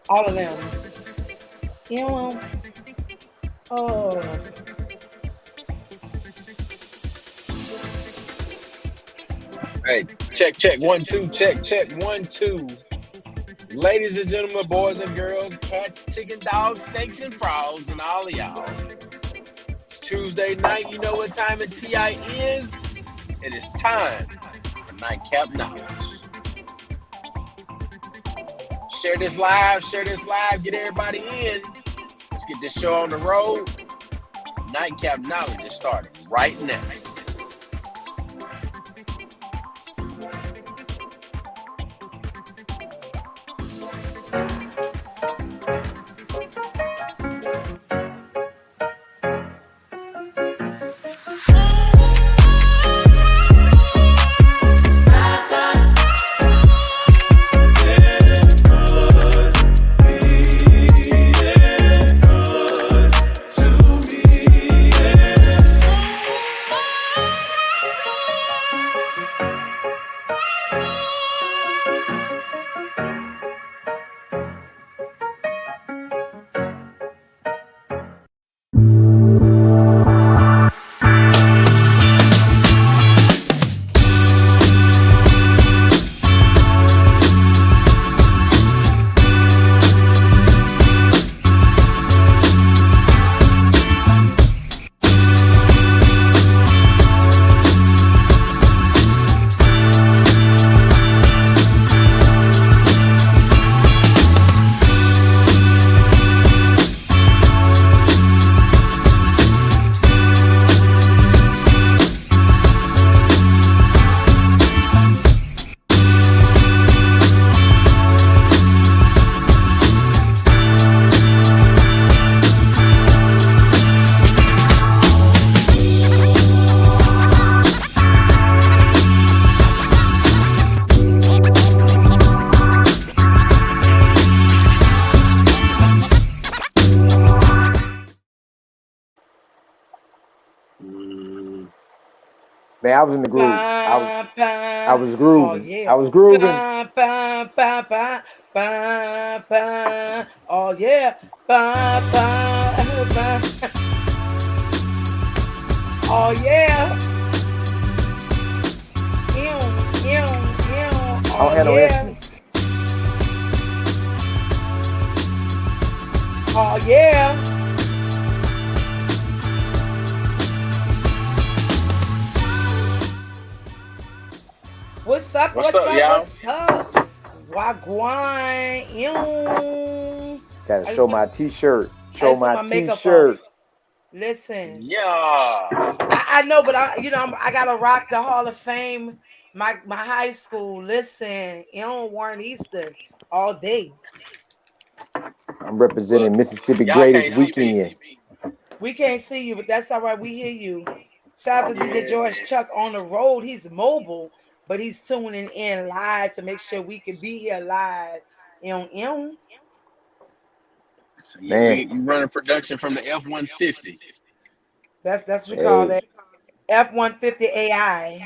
All of them. You know, oh, Hey, check, check, 1, 2, check, check, 1, 2. Ladies and gentlemen, boys and girls, cats, chicken, dogs, snakes, and frogs, and all of y'all. It's Tuesday night. You know what time of TI is? It is time for Nightcap Knowledge. Share this live, get everybody in. Let's get this show on the road. Nightcap Knowledge is starting right now. Man, I was in the groove. ba, I ba. was Oh grooving. yeah. I was grooving. Ba, ba, ba, ba, ba, ba. Oh yeah. Ba, ba, ba. Oh yeah. Ew, ew, ew. I Oh don't have no yeah. instruments. Oh yeah. What's up? What's What's up, up? y'all? What's up? Wagwan. Ew. Gotta I show just my t-shirt. I Show just took my my makeup off. t-shirt. Listen. Yeah. I know, but I gotta rock the Hall of Fame. My high school. Listen, Warren Easton all day. I'm Look, representing Mississippi y'all Greatest can't see me. Weekend. We can't see you, but that's all right. We hear you. Shout out to DJ George Chuck on the road. He's mobile, but he's tuning in live to make sure we can be here live. So yeah, Man, we running production from the F-150. That's what we call hey, that. F-150 AI.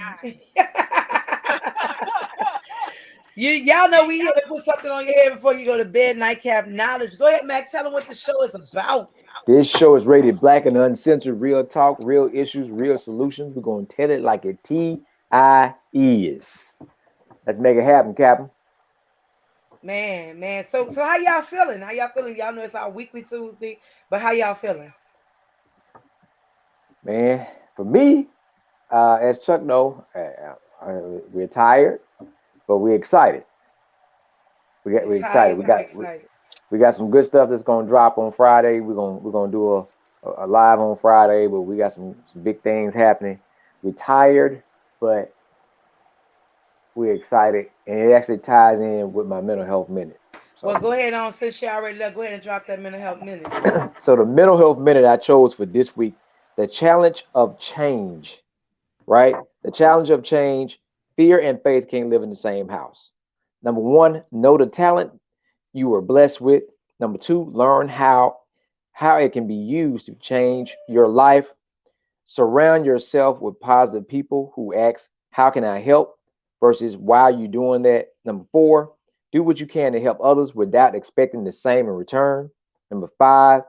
Y'all know we here to put something on your head before you go to bed. Nightcap Knowledge. Go ahead, Mac. Tell them what the show is about. this show is rated black and uncensored, real talk, real issues, real solutions. We're gonna tell it like a T.I. is. Let's make it happen, Captain. Man. So how y'all feeling? How y'all feeling? Y'all know it's our weekly Tuesday, but how y'all feeling? Man, for me, as Chuck know, we're tired, but we're excited. We're excited. Tired, We but got excited. we got some good stuff that's gonna drop on Friday. We're gonna do a live on Friday, but we got some big things happening. We're tired, but we're excited, and it actually ties in with my mental health minute. Well, So, go ahead on since you already left. Go ahead and drop that mental health minute. so the mental health minute I chose for this week, the challenge of change, right? The challenge of change. Fear and faith can't live in the same house. Number one, know the talent you were blessed with. Number two, learn how it can be used to change your life. Surround yourself with positive people who ask, how can I help? Versus why are you doing that? Number four, Do what you can to help others without expecting the same in return. Number 5,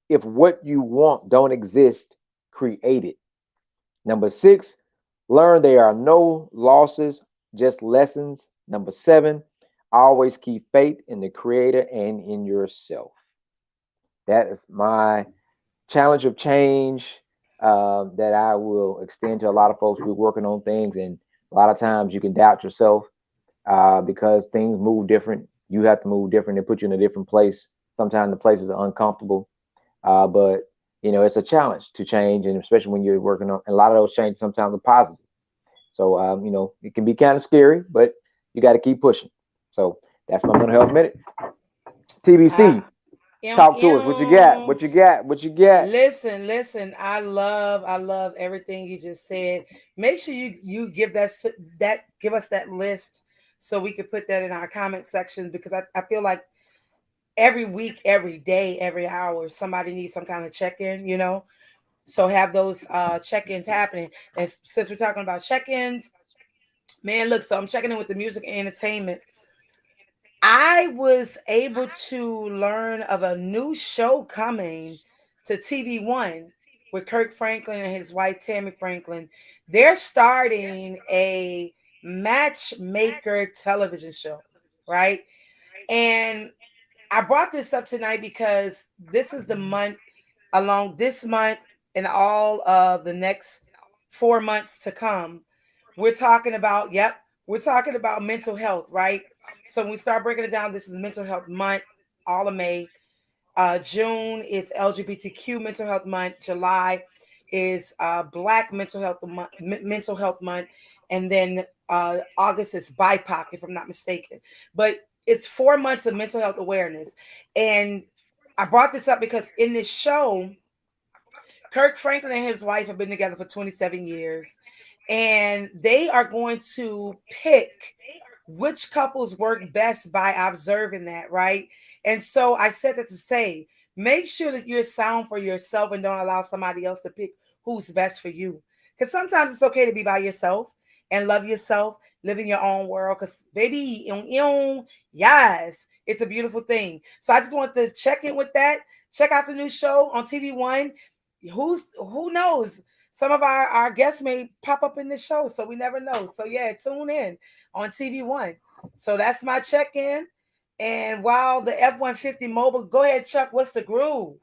if what you want don't exist, create it. Number 6, learn there are no losses, just lessons. Number 7, always keep faith in the creator and in yourself. That is my challenge of change that I will extend to a lot of folks. We're working on things, and a lot of times you can doubt yourself because things move different. You have to move different and put you in a different place. Sometimes the places are uncomfortable, but it's a challenge to change, and especially when you're working on a lot of those changes. Sometimes are positive, so it can be kind of scary, but you got to keep pushing. So that's my mental health minute. TBC, talk to us. What you got? What you got? What you got? Listen. I love everything you just said. Make sure you give give us that list so we can put that in our comment sections because I feel like every week, every day, every hour, somebody needs some kind of check-in. So have those check-ins happening. And since we're talking about check-ins, man, look, so I'm checking in with the music and entertainment. I was able to learn of a new show coming to TV1 with Kirk Franklin and his wife Tammy Franklin. They're starting a matchmaker television show, right? And I brought this up tonight because this is the month, along this month and all of the next 4 months to come. We're talking about mental health, right? So when we start breaking it down, this is mental health month, all of May. June is LGBTQ mental health month. July is Black mental health month, and then August is BIPOC, if I'm not mistaken. But it's 4 months of mental health awareness, and I brought this up because in this show, Kirk Franklin and his wife have been together for 27 years, and they are going to pick which couples work best by observing that, right? And so I said that to say, make sure that you're sound for yourself and don't allow somebody else to pick who's best for you. Because sometimes it's okay to be by yourself and love yourself, live in your own world. Because, baby, yes, it's a beautiful thing. So I just want to check in with that. Check out the new show on TV1. Who knows? Some of our guests may pop up in this show, so we never know. So yeah, tune in on TV1. So that's my check-in. And while the F-150 mobile, go ahead, Chuck. What's the groove?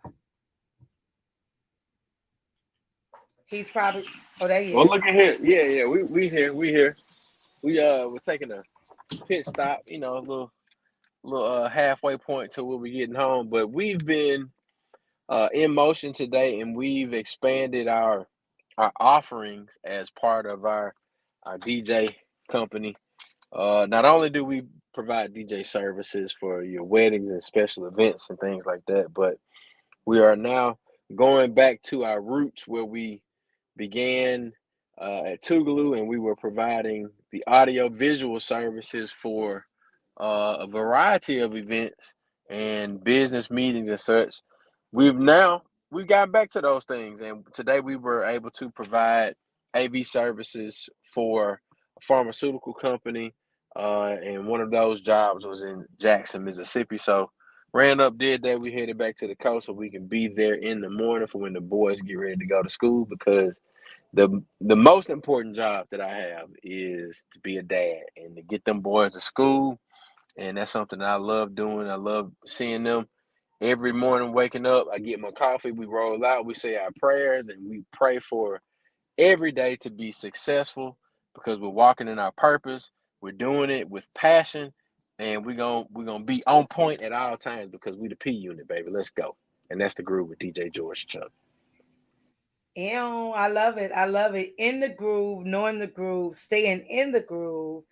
He's probably there he Well, is. look at here. Yeah. We here. We here. We're taking a pit stop. A little halfway point to where we're getting home. But we've been in motion today, and we've expanded our offerings as part of our DJ company. Not only do we provide DJ services for your weddings and special events and things like that, but we are now going back to our roots where we began at Tougaloo, and we were providing the audio visual services for a variety of events and business meetings and such. We've gotten back to those things, and today we were able to provide AV services for a pharmaceutical company, and one of those jobs was in Jackson, Mississippi. So ran up, did that. We headed back to the coast so we can be there in the morning for when the boys get ready to go to school, because the most important job that I have is to be a dad and to get them boys to school. And that's something that I love doing. I love seeing them every morning waking up. I get my coffee, we roll out, we say our prayers, and we pray for every day to be successful, because we're walking in our purpose. We're doing it with passion, and we're gonna be on point at all times because we the P unit, baby. Let's go. And that's the groove with DJ George Chuck. I love it. I love it. In the groove, knowing the groove, staying in the groove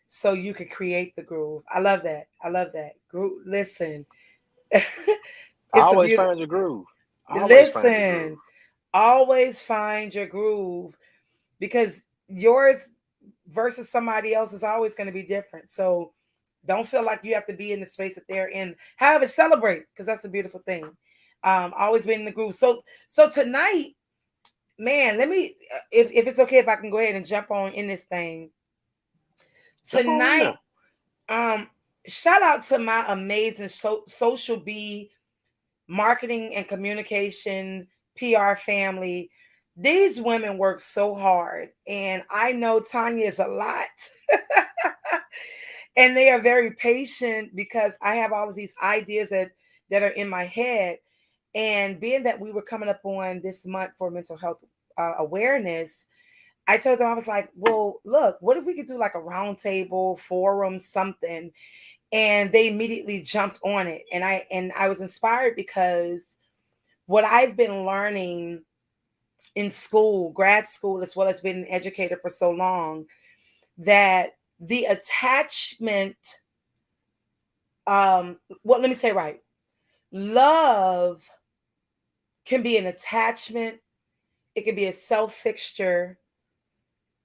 so you can create the groove. I love that. I love that. Groove. Listen, it's a Always beautiful. find your groove. Always find your groove. Listen, always find your groove because yours versus somebody else is always going to be different. So don't feel like you have to be in the space that they're in. However, celebrate because that's a beautiful thing. Always been in the groove. So tonight, man, let me if it's okay if I can go ahead and jump on in this thing Jump on in tonight. there. Um, shout out to my amazing social B marketing and communication PR family. These women work so hard, and I know Tonya is a lot. And they are very patient because I have all of these ideas that are in my head. And being that we were coming up on this month for mental health awareness, I told them, I was like, well, look, what if we could do like a roundtable forum, something? And they immediately jumped on it. And I was inspired because what I've been learning in school, grad school, as well as being an educator for so long, that the attachment, well, let me say right, love can be an attachment, it can be a self fixture,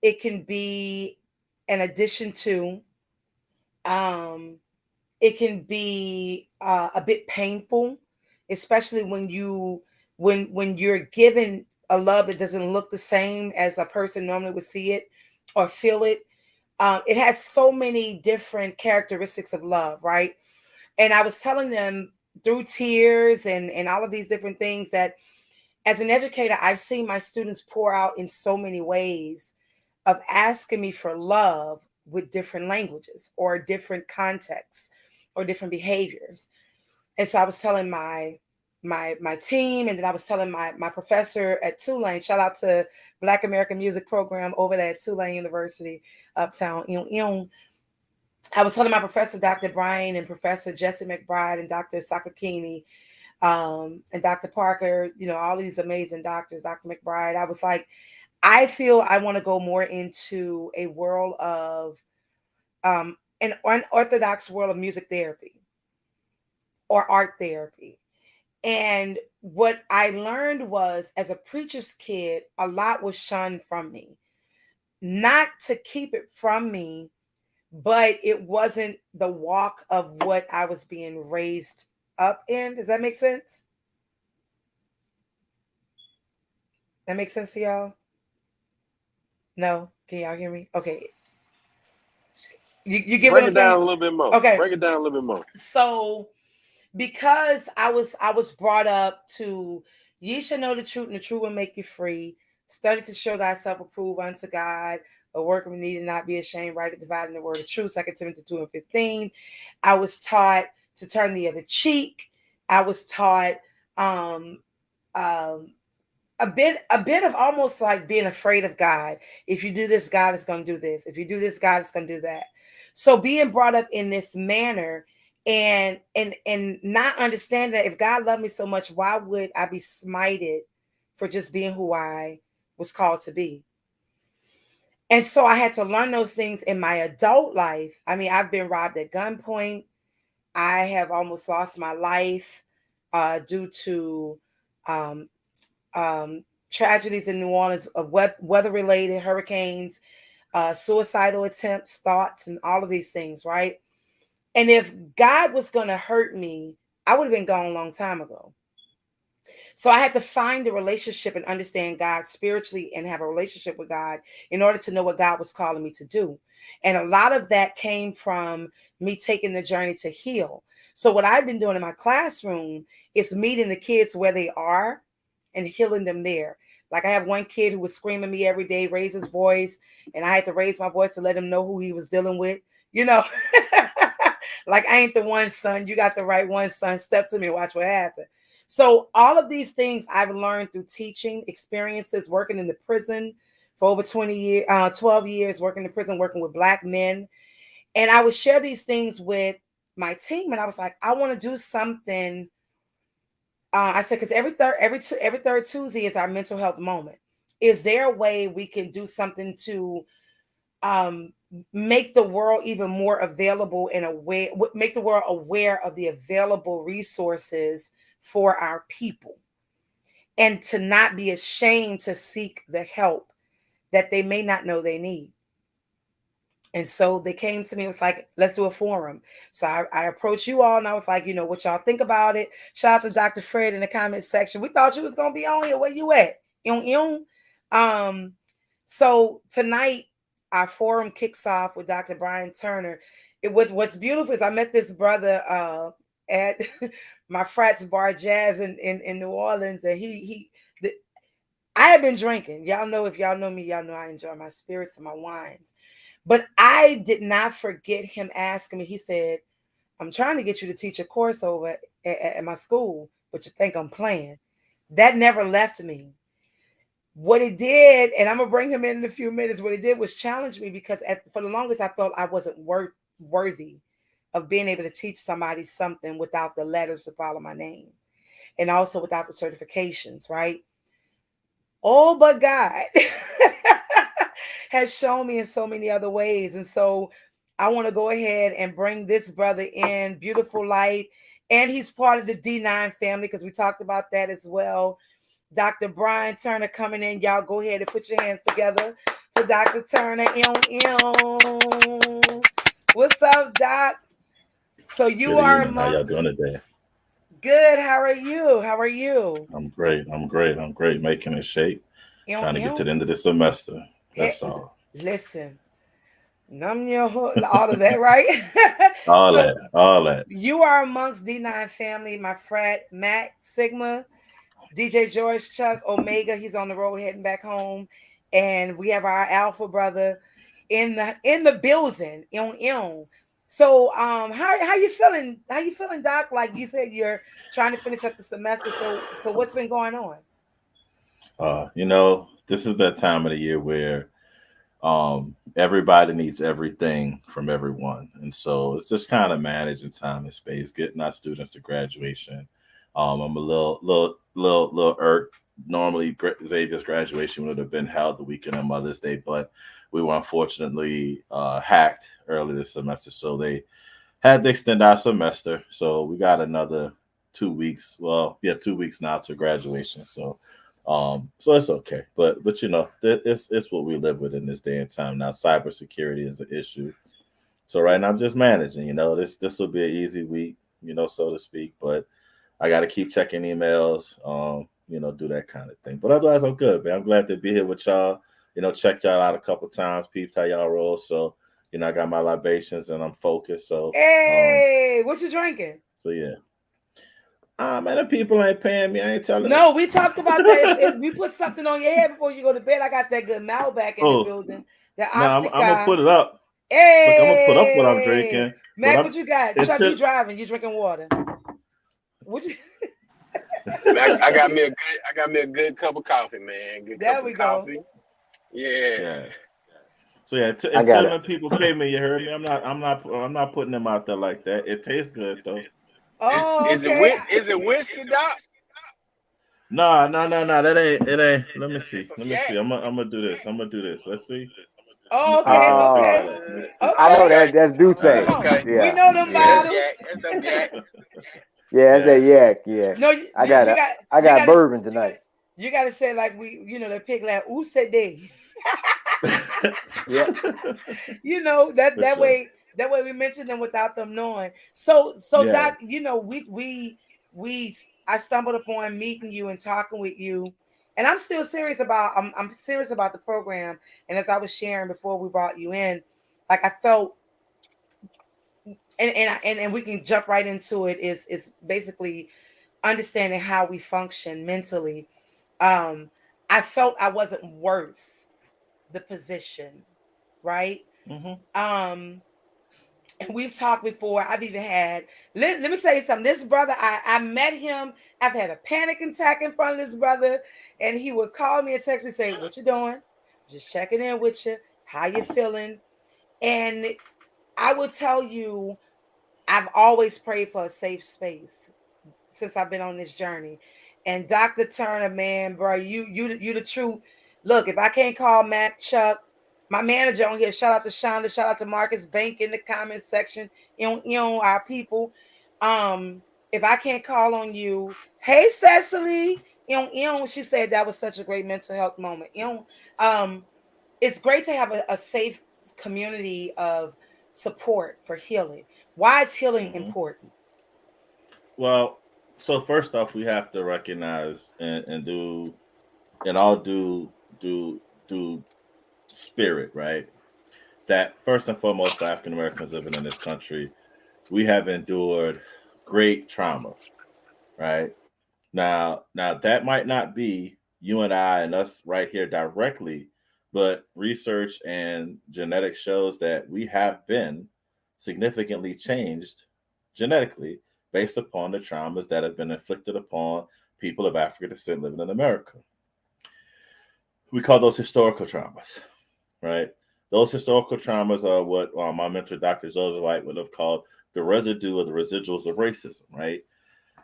it can be an addition to, um, it can be a bit painful, especially when you're given a love that doesn't look the same as a person normally would see it or feel it. It has so many different characteristics of love, right? And I was telling them through tears and all of these different things that as an educator, I've seen my students pour out in so many ways of asking me for love with different languages or different contexts or different behaviors. And so I was telling my team, and then I was telling my professor at Tulane. Shout out to Black American Music Program over there at Tulane University, uptown. I was telling my professor, Dr. Bryan, and Professor Jesse McBride, and Dr. Sakakini, and Dr. Parker, all these amazing doctors, Dr. McBride. I was like, I feel I want to go more into a world of an unorthodox world of music therapy or art therapy. And what I learned was, as a preacher's kid, a lot was shunned from me. Not to keep it from me, but it wasn't the walk of what I was being raised up in. Does that make sense? That makes sense to y'all? No? Can y'all hear me? Okay. You get what Break I'm it down saying? a little bit more. Okay. Break it down a little bit more. So because I was brought up to, ye shall know the truth, and the truth will make you free. Study to show thyself approved unto God, a workman need not be ashamed, right, at dividing the word of truth, 2 Timothy 2:15. I was taught to turn the other cheek. I was taught um um a bit of almost like being afraid of God. If you do this, God is going to do this. If you do this, God is going to do that. So being brought up in this manner, and not understanding that if God loved me so much, why would I be smited for just being who I was called to be? And so I had to learn those things in my adult life. I mean, I've been robbed at gunpoint. I have almost lost my life due to um, tragedies in New Orleans, of weather-related hurricanes, suicidal attempts, thoughts, and all of these things, right? And if God was going to hurt me, I would have been gone a long time ago. So I had to find the relationship and understand God spiritually and have a relationship with God in order to know what God was calling me to do. And a lot of that came from me taking the journey to heal. So what I've been doing in my classroom is meeting the kids where they are and healing them there. Like I have one kid who was screaming at me every day, raise his voice, and I had to raise my voice to let him know who he was dealing with. You know, like I ain't the one, son. You got the right one, son. Step to me and watch what happens. So all of these things I've learned through teaching experiences, working in the prison for over 20 years, 12 years, working in the prison, working with Black men. And I would share these things with my team. And I was like, I want to do something. I said, because every third Tuesday is our mental health moment. Is there a way we can do something to um, make the world even more available and aware, make the world aware of the available resources for our people, and to not be ashamed to seek the help that they may not know they need. And so they came to me, it was like, let's do a forum. So I approached you all and I was like, what y'all think about it? Shout out to Dr. Fred in the comment section. We thought you was going to be on here. Where you at? Um, so tonight, our forum kicks off with Dr. Brian Turner. What's beautiful is I met this brother at my frat's bar jazz in New Orleans, and the, I had been drinking. Y'all know, if y'all know me, y'all know I enjoy my spirits and my wines. But I did not forget him asking me. He said, "I'm trying to get you to teach a course over at my school, but you think I'm playing." That never left me. What it did, and I'm gonna bring him in a few minutes. What it did was challenge me because for the longest I felt I wasn't worthy of being able to teach somebody something without the letters to follow my name, and also without the certifications, right? All but God has shown me in so many other ways. And so I want to go ahead and bring this brother in, beautiful light. And he's part of the D9 family because we talked about that as well. Dr. Brian Turner coming in. Y'all go ahead and put your hands together for Dr. Turner. What's up, Doc? So you Good are evening. How y'all doing amongst today? good. How are you? How are you? I'm great. I'm great. I'm great. Making a shape. Trying to get to the end of the semester. Hey, That's all. listen, numb your hood, all of that, right? All So that. All that. you are amongst D9 family, my frat, Mac, Sigma, DJ George, Chuck, Omega. He's on the road heading back home. And we have our alpha brother in the building. So how you feeling? How you feeling, Doc? Like you said, you're trying to finish up the semester. So what's been going on? This is that time of the year where everybody needs everything from everyone, and so it's just kind of managing time and space, getting our students to graduation. I'm a little irked. Normally Xavier's graduation would have been held the weekend of Mother's Day, but we were unfortunately hacked early this semester, so they had to extend our semester. So we got another 2 weeks. Well, yeah, 2 weeks now to graduation. So it's okay. But it's what we live with in this day and time now. Cybersecurity is an issue. So right now I'm just managing. This will be an easy week, so to speak. But I got to keep checking emails. Do that kind of thing. But otherwise, I'm good, man. I'm glad to be here with y'all. Check y'all out a couple times, peeped how y'all roll. So I got my libations and I'm focused. Hey, what you drinking? So yeah. Man, the people ain't paying me. I ain't telling them. No, we talked about that. We put something on your head before you go to bed. I got that good Malbec in the Oh, building. The no, I'm gonna Ostica. put it up. Look, I'm gonna put up what I'm Hey, drinking. But Mac, what you got? it's Chuck, you just, driving? You drinking water? What you? I got me a good cup of coffee, man. Good There cup we of go. coffee. Yeah. yeah. So yeah, I got until it. them people pay me, you heard me. I'm not putting them out there like that. It tastes good though. Oh, Is it okay. is it whiskey, Doc? No, no, no, no. That ain't it. Ain't. Let me It's see. some Let me see. yak. I'm gonna do this. I'm gonna do this. Let's see. Let me Oh, see how okay, y'all feel okay, Oh, about it. Let me see. I know okay. Okay. that's Come Duce. on, Okay. we Yeah, know them Yeah, yeah, that's bottles. yak. That's them yak. yeah. That's that Yeah. yak. Yeah, No, you, I you got you a, got I you got got to bourbon tonight. you got to say like the pig like who said they. Yeah, That For sure. way we mention them without them knowing. So Yeah. Doc, we I stumbled upon meeting you and talking with you, and I'm still serious about I'm serious about the program. And as I was sharing before we brought you in, like I felt, and we can jump right into it. Is basically understanding how we function mentally. Um, I felt I wasn't worth the position, right? Hmm. Um, and we've talked before. I've even had, let me tell you something. This brother, I met him. I've had a panic attack in front of this brother, and he would call me and text me, say, "What you doing? Just checking in with you. How you feeling?" And I will tell you, I've always prayed for a safe space since I've been on this journey. And Dr. Turner, man, bro, you the truth. Look, if I can't call Mac, Chuck, my manager on here, shout out to Shonda, shout out to Marcus Bank in the comments section, our people. Um, if I can't call on you, hey Cecily, she said that was such a great mental health moment. Um, it's great to have a safe community of support for healing. Why is healing Hmm. important? Well, so first off, we have to recognize and do and all do spirit, right? that first and foremost, for African Americans living in this country, we have endured great trauma, right? Now that might not be you and I and us right here directly, but research and genetics shows that we have been significantly changed genetically based upon the traumas that have been inflicted upon people of African descent living in America. We call those historical traumas, right? Those historical traumas are what my mentor, Dr. Joseph White, would have called the residue or the residuals of racism, right?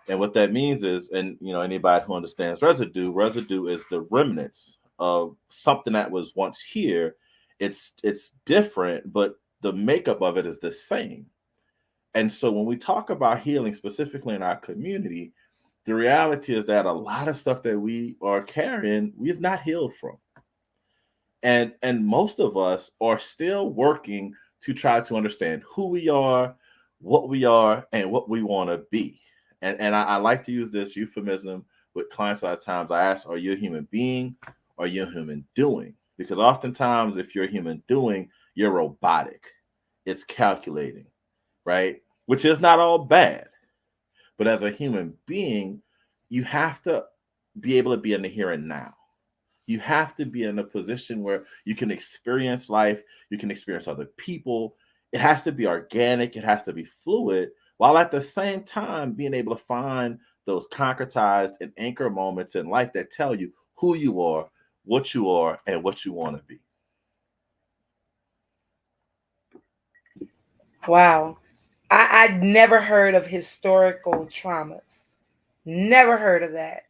And what that means is, and anybody who understands residue is the remnants of something that was once here. It's different, but the makeup of it is the same. And so when we talk about healing specifically in our community, the reality is that a lot of stuff that we are carrying, we have not healed from. And most of us are still working to try to understand who we are, and what we want to be. And I like to use this euphemism with clients a lot of times. I ask, are you a human being or are you a human doing? Because oftentimes, if you're a human doing, you're robotic. It's calculating, right? Which is not all bad. But as a human being, you have to be able to be in the here and now. You have to be in a position where you can experience life, you can experience other people. It has to be organic, it has to be fluid, while at the same time being able to find those concretized and anchor moments in life that tell you who you are, and what you want to be. Wow. I'd never heard of historical traumas. Never heard of that.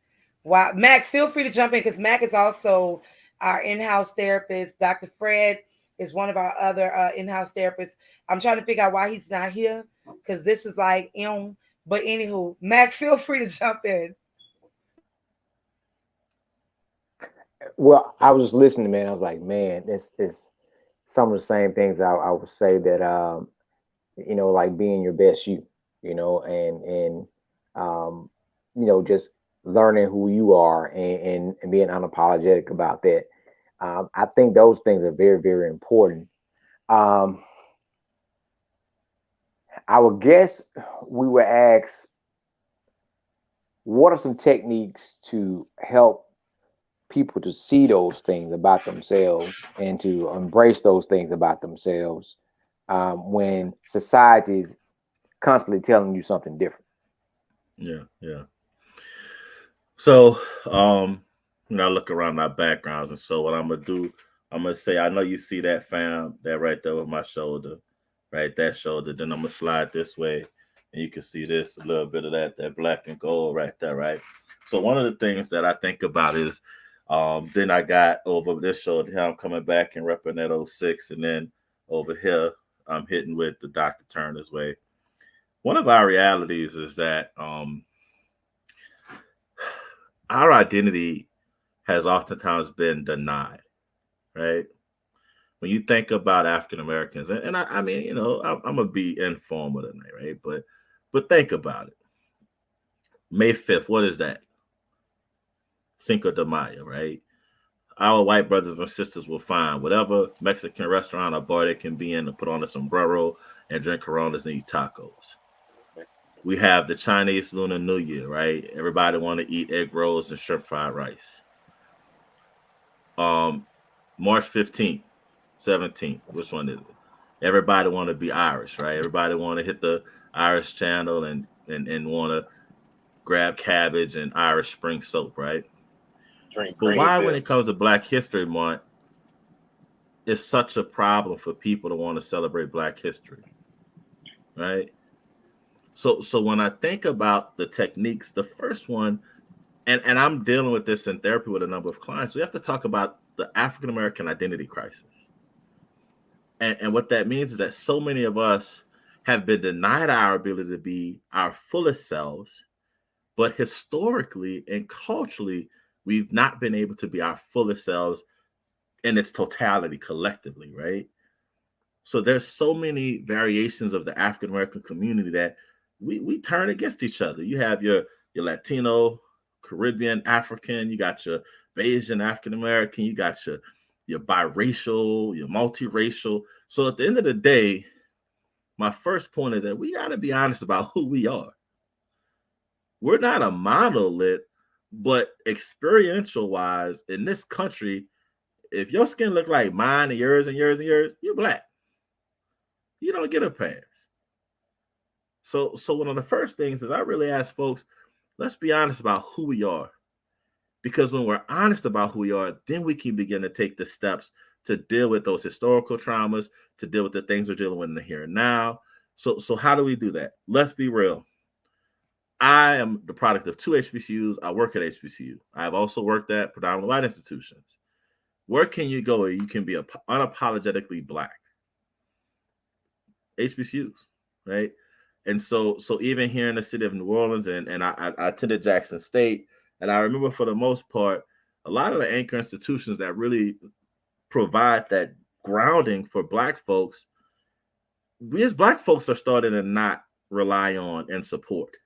Wow. Mac, feel free to jump in because Mac is also our in-house therapist. Dr. Fred is one of our other in-house therapists. I'm trying to figure out why he's not here because this is like, but anywho, Mac, feel free to jump in. Well, I was just listening, man. I was like, man, it's some of the same things I would say that like being your best you, and just learning who you are and being unapologetic about that. I think those things are very, very important. Um, I would guess we were asked, what are some techniques to help people to see those things about themselves and to embrace those things about themselves when society is constantly telling you something different? Yeah. So, I look around our backgrounds, and so what I'm gonna do, I'm gonna say, I know you see that, fam, that right there with my shoulder, right, that shoulder. Then I'm gonna slide this way, and you can see this, a little bit of that black and gold right there, right. So one of the things that I think about is, then I got over this shoulder here, I'm coming back and repping that '06, and then over here, I'm hitting with the Dr. Turner's way. One of our realities is that our identity has oftentimes been denied, right? When you think about African Americans, and I mean, I'm gonna be informal tonight, right? But think about it. May 5th, what is that? Cinco de Mayo, right? Our white brothers and sisters will find whatever Mexican restaurant or bar they can be in to put on a sombrero and drink Coronas and eat tacos. We have the Chinese Lunar New Year, right? Everybody want to eat egg rolls and shrimp fried rice. March 15th, 17th, which one is it? Everybody want to be Irish, right? Everybody want to hit the Irish channel and want to grab cabbage and Irish spring soap, right? Drink But why, when Greenfield. it comes to Black History Month, it's such a problem for people to want to celebrate Black history, right? So when I think about the techniques, the first one, and I'm dealing with this in therapy with a number of clients, we have to talk about the African American identity crisis. And what that means is that so many of us have been denied our ability to be our fullest selves, but historically and culturally, we've not been able to be our fullest selves in its totality collectively, right? So there's so many variations of the African American community that we turn against each other. You have your Latino, Caribbean, African, you got your Bayesian African American, you got your you're biracial, you're multiracial. So at the end of the day, my first point is that we got to be honest about who we are. We're not a monolith, but experiential wise, in this country, if your skin look like mine and yours and yours and yours, you're black. You don't get a pass. So one of the first things is I really ask folks, let's be honest about who we are. Because when we're honest about who we are, then we can begin to take the steps to deal with those historical traumas, to deal with the things we're dealing with in the here and now. So how do we do that? Let's be real. I am the product of 2 HBCUs. I work at HBCU. I've also worked at predominantly white institutions. Where can you go where you can be unapologetically black? HBCUs, right? And so even here in the city of New Orleans, and I attended Jackson State, and I remember for the most part, a lot of the anchor institutions that really provide that grounding for black folks, we as black folks are starting to not rely on and support.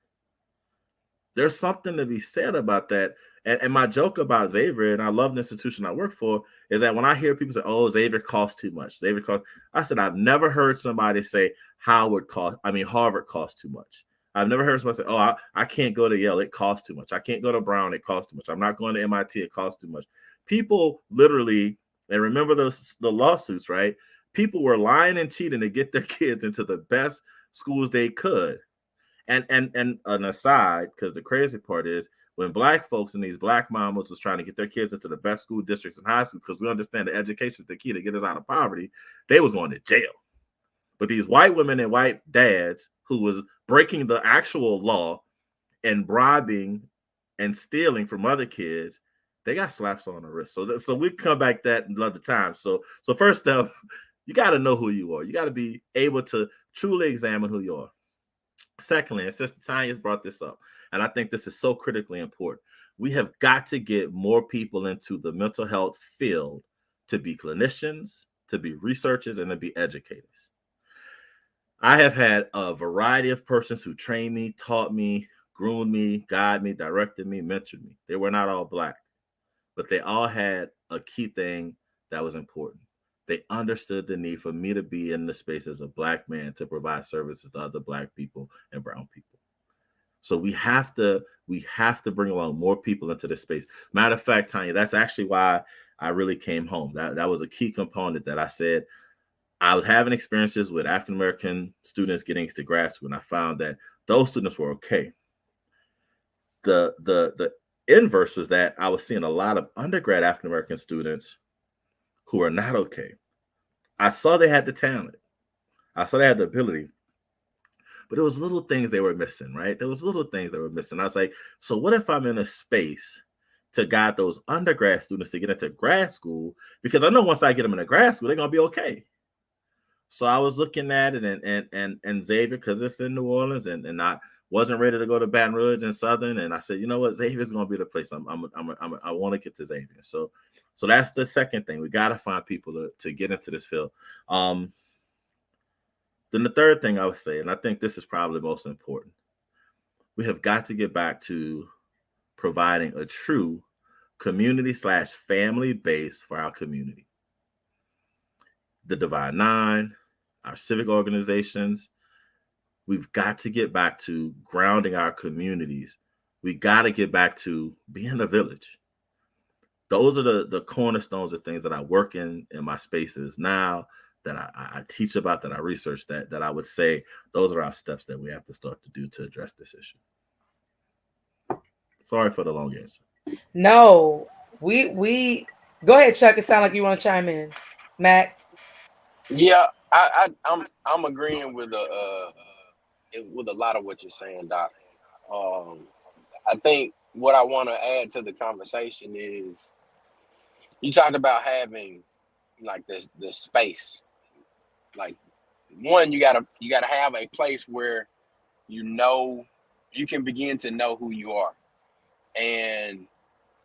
There's something to be said about that. And my joke about Xavier, and I love the institution I work for, is that when I hear people say, oh, Xavier costs too much, I said, I've never heard somebody say Harvard costs too much. I've never heard somebody say, oh, I can't go to Yale, it costs too much. I can't go to Brown, it costs too much. I'm not going to MIT, it costs too much. People literally, and remember the lawsuits, right? People were lying and cheating to get their kids into the best schools they could. And an aside, because the crazy part is when black folks and these black mamas was trying to get their kids into the best school districts in high school, because we understand that education is the key to get us out of poverty, they was going to jail. But these white women and white dads who was breaking the actual law and bribing and stealing from other kids, they got slaps on the wrist. So we come back that another time. So first up, you got to know who you are. You got to be able to truly examine who you are. Secondly, and Sister Tonya's brought this up, and I think this is so critically important, we have got to get more people into the mental health field to be clinicians, to be researchers, and to be educators. I have had a variety of persons who trained me, taught me, groomed me, guided me, directed me, mentored me. They were not all black, but they all had a key thing that was important. They understood the need for me to be in the space as a black man to provide services to other black people and brown people. So we have to bring along more people into this space. Matter of fact, Tonya, that's actually why I really came home. That was a key component that I said. I was having experiences with African-American students getting into grad school, and I found that those students were okay. The inverse was that I was seeing a lot of undergrad African-American students who are not okay. I saw they had the talent. I saw they had the ability. But there was little things they were missing, right? There was little things they were missing. I was like, so what if I'm in a space to guide those undergrad students to get into grad school? Because I know once I get them into grad school, they're going to be okay. So I was looking at it and Xavier, because it's in New Orleans, and I wasn't ready to go to Baton Rouge and Southern. And I said, you know what? Xavier's going to be the place. I want to get to Xavier. So that's the second thing. We got to find people to get into this field. Then the third thing I would say, and I think this is probably the most important, we have got to get back to providing a true community/family base for our community. The Divine Nine, our civic organizations, we've got to get back to grounding our communities. We got to get back to being a village. Those are the cornerstones of things that I work in my spaces now, that I teach about, that I research, that I would say those are our steps that we have to start to do to address this issue. Sorry for the long answer. No, we go ahead, Chuck. It sounds like you want to chime in, Mac. Yeah, I'm agreeing with a lot of what you're saying, Doc. I think what I want to add to the conversation is you talked about having like this space. Like, one, you gotta have a place where you can begin to know who you are. And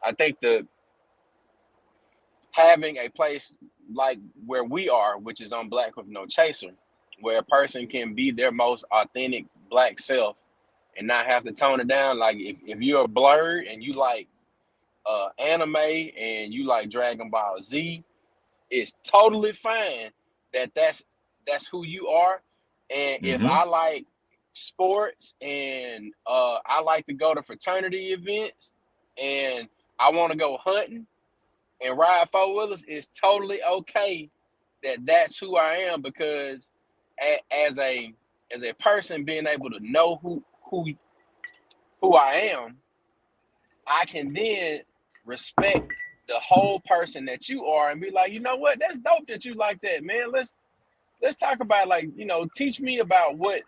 I think having a place like where we are, which is on Black with No Chaser, where a person can be their most authentic black self and not have to tone it down. Like if you're blurred and you like anime and you like Dragon Ball Z, it's totally fine that's who you are. And if I like sports and I like to go to fraternity events and I want to go hunting and ride four-wheelers, it's totally okay that's who I am, because as a person, being able to know who I am, I can then respect the whole person that you are and be like, you know what, that's dope that you like that, man. Let's talk about, like, you know, teach me about what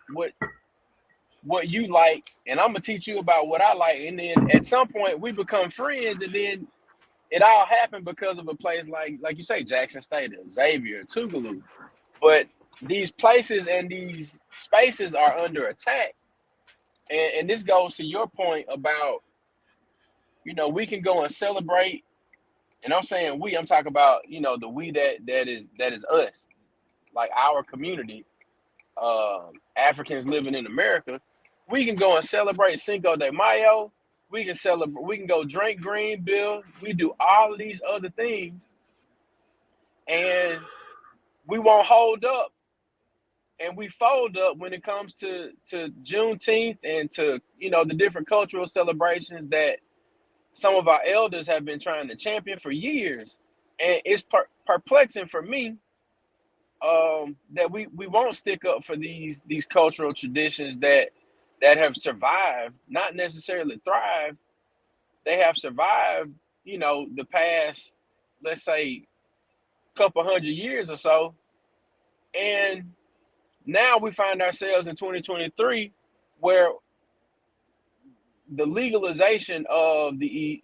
you like, and I'm gonna teach you about what I like, and then at some point we become friends, and then it all happened because of a place like you say, Jackson State, Xavier, Tougaloo. But these places and these spaces are under attack, and this goes to your point about, you know, we can go and celebrate, and I'm saying I'm talking about, you know, the we that is us, like our community, Africans living in America. We can go and celebrate Cinco de Mayo. We can go drink green bill. We do all of these other things, and we won't hold up, and we fold up when it comes to Juneteenth and to, you know, the different cultural celebrations that some of our elders have been trying to champion for years. And it's perplexing for me that we won't stick up for these cultural traditions that have survived, not necessarily thrived. They have survived, you know, the past, let's say, couple 100 years or so. And now we find ourselves in 2023 where the legalization of the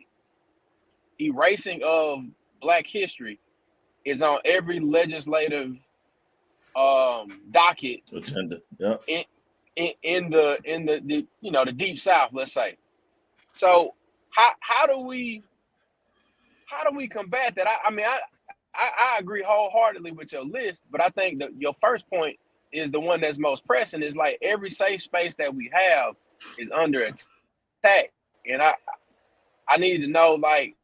erasing of Black history is on every legislative docket agenda. Yeah. In the you know, the deep South, let's say. So how do we combat that? I mean, I agree wholeheartedly with your list, but I think that your first point is the one that's most pressing. Is like every safe space that we have is under attack, and I need to know, like,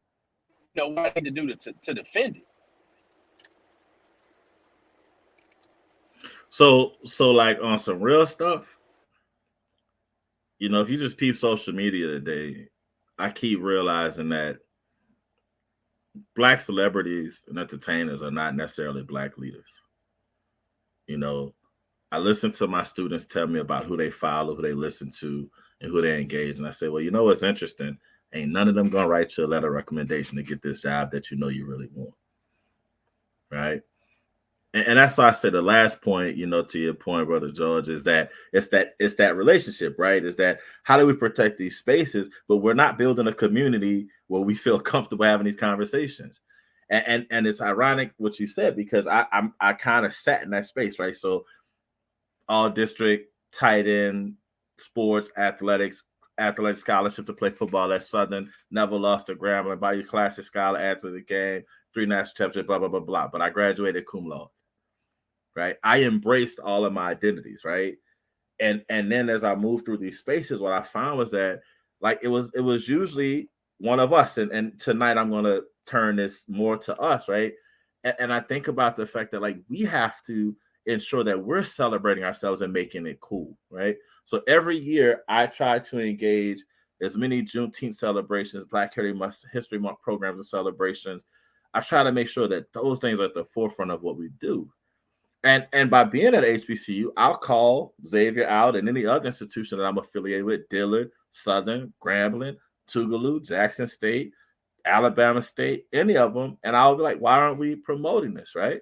you know, what I need to do to defend it. So like on some real stuff, you know, if you just peep social media today, I keep realizing that Black celebrities and entertainers are not necessarily Black leaders. You know, I listen to my students tell me about who they follow, who they listen to, and who they engage. And I say, well, you know what's interesting? Ain't none of them going to write you a letter of recommendation to get this job that you know you really want. Right? And that's why I said the last point, you know, to your point, Brother George, is that it's that relationship, right? Is that how do we protect these spaces, but we're not building a community where we feel comfortable having these conversations. And it's ironic what you said, because I kind of sat in that space, right? So all district, tight end, sports, athletics scholarship to play football at Southern, never lost to Grambling, by your classic scholar athlete of the game, 3 national championships, blah, blah, blah, blah. But I graduated cum laude. Right, I embraced all of my identities, right, and then as I moved through these spaces, what I found was that, like, it was usually one of us, and tonight I'm going to turn this more to us, right, and I think about the fact that, like, we have to ensure that we're celebrating ourselves and making it cool, right? So every year I try to engage as many Juneteenth celebrations, Black History Month programs and celebrations. I try to make sure that those things are at the forefront of what we do. And by being at HBCU, I'll call Xavier out and any other institution that I'm affiliated with, Dillard, Southern, Grambling, Tougaloo, Jackson State, Alabama State, any of them, and I'll be like, why aren't we promoting this, right?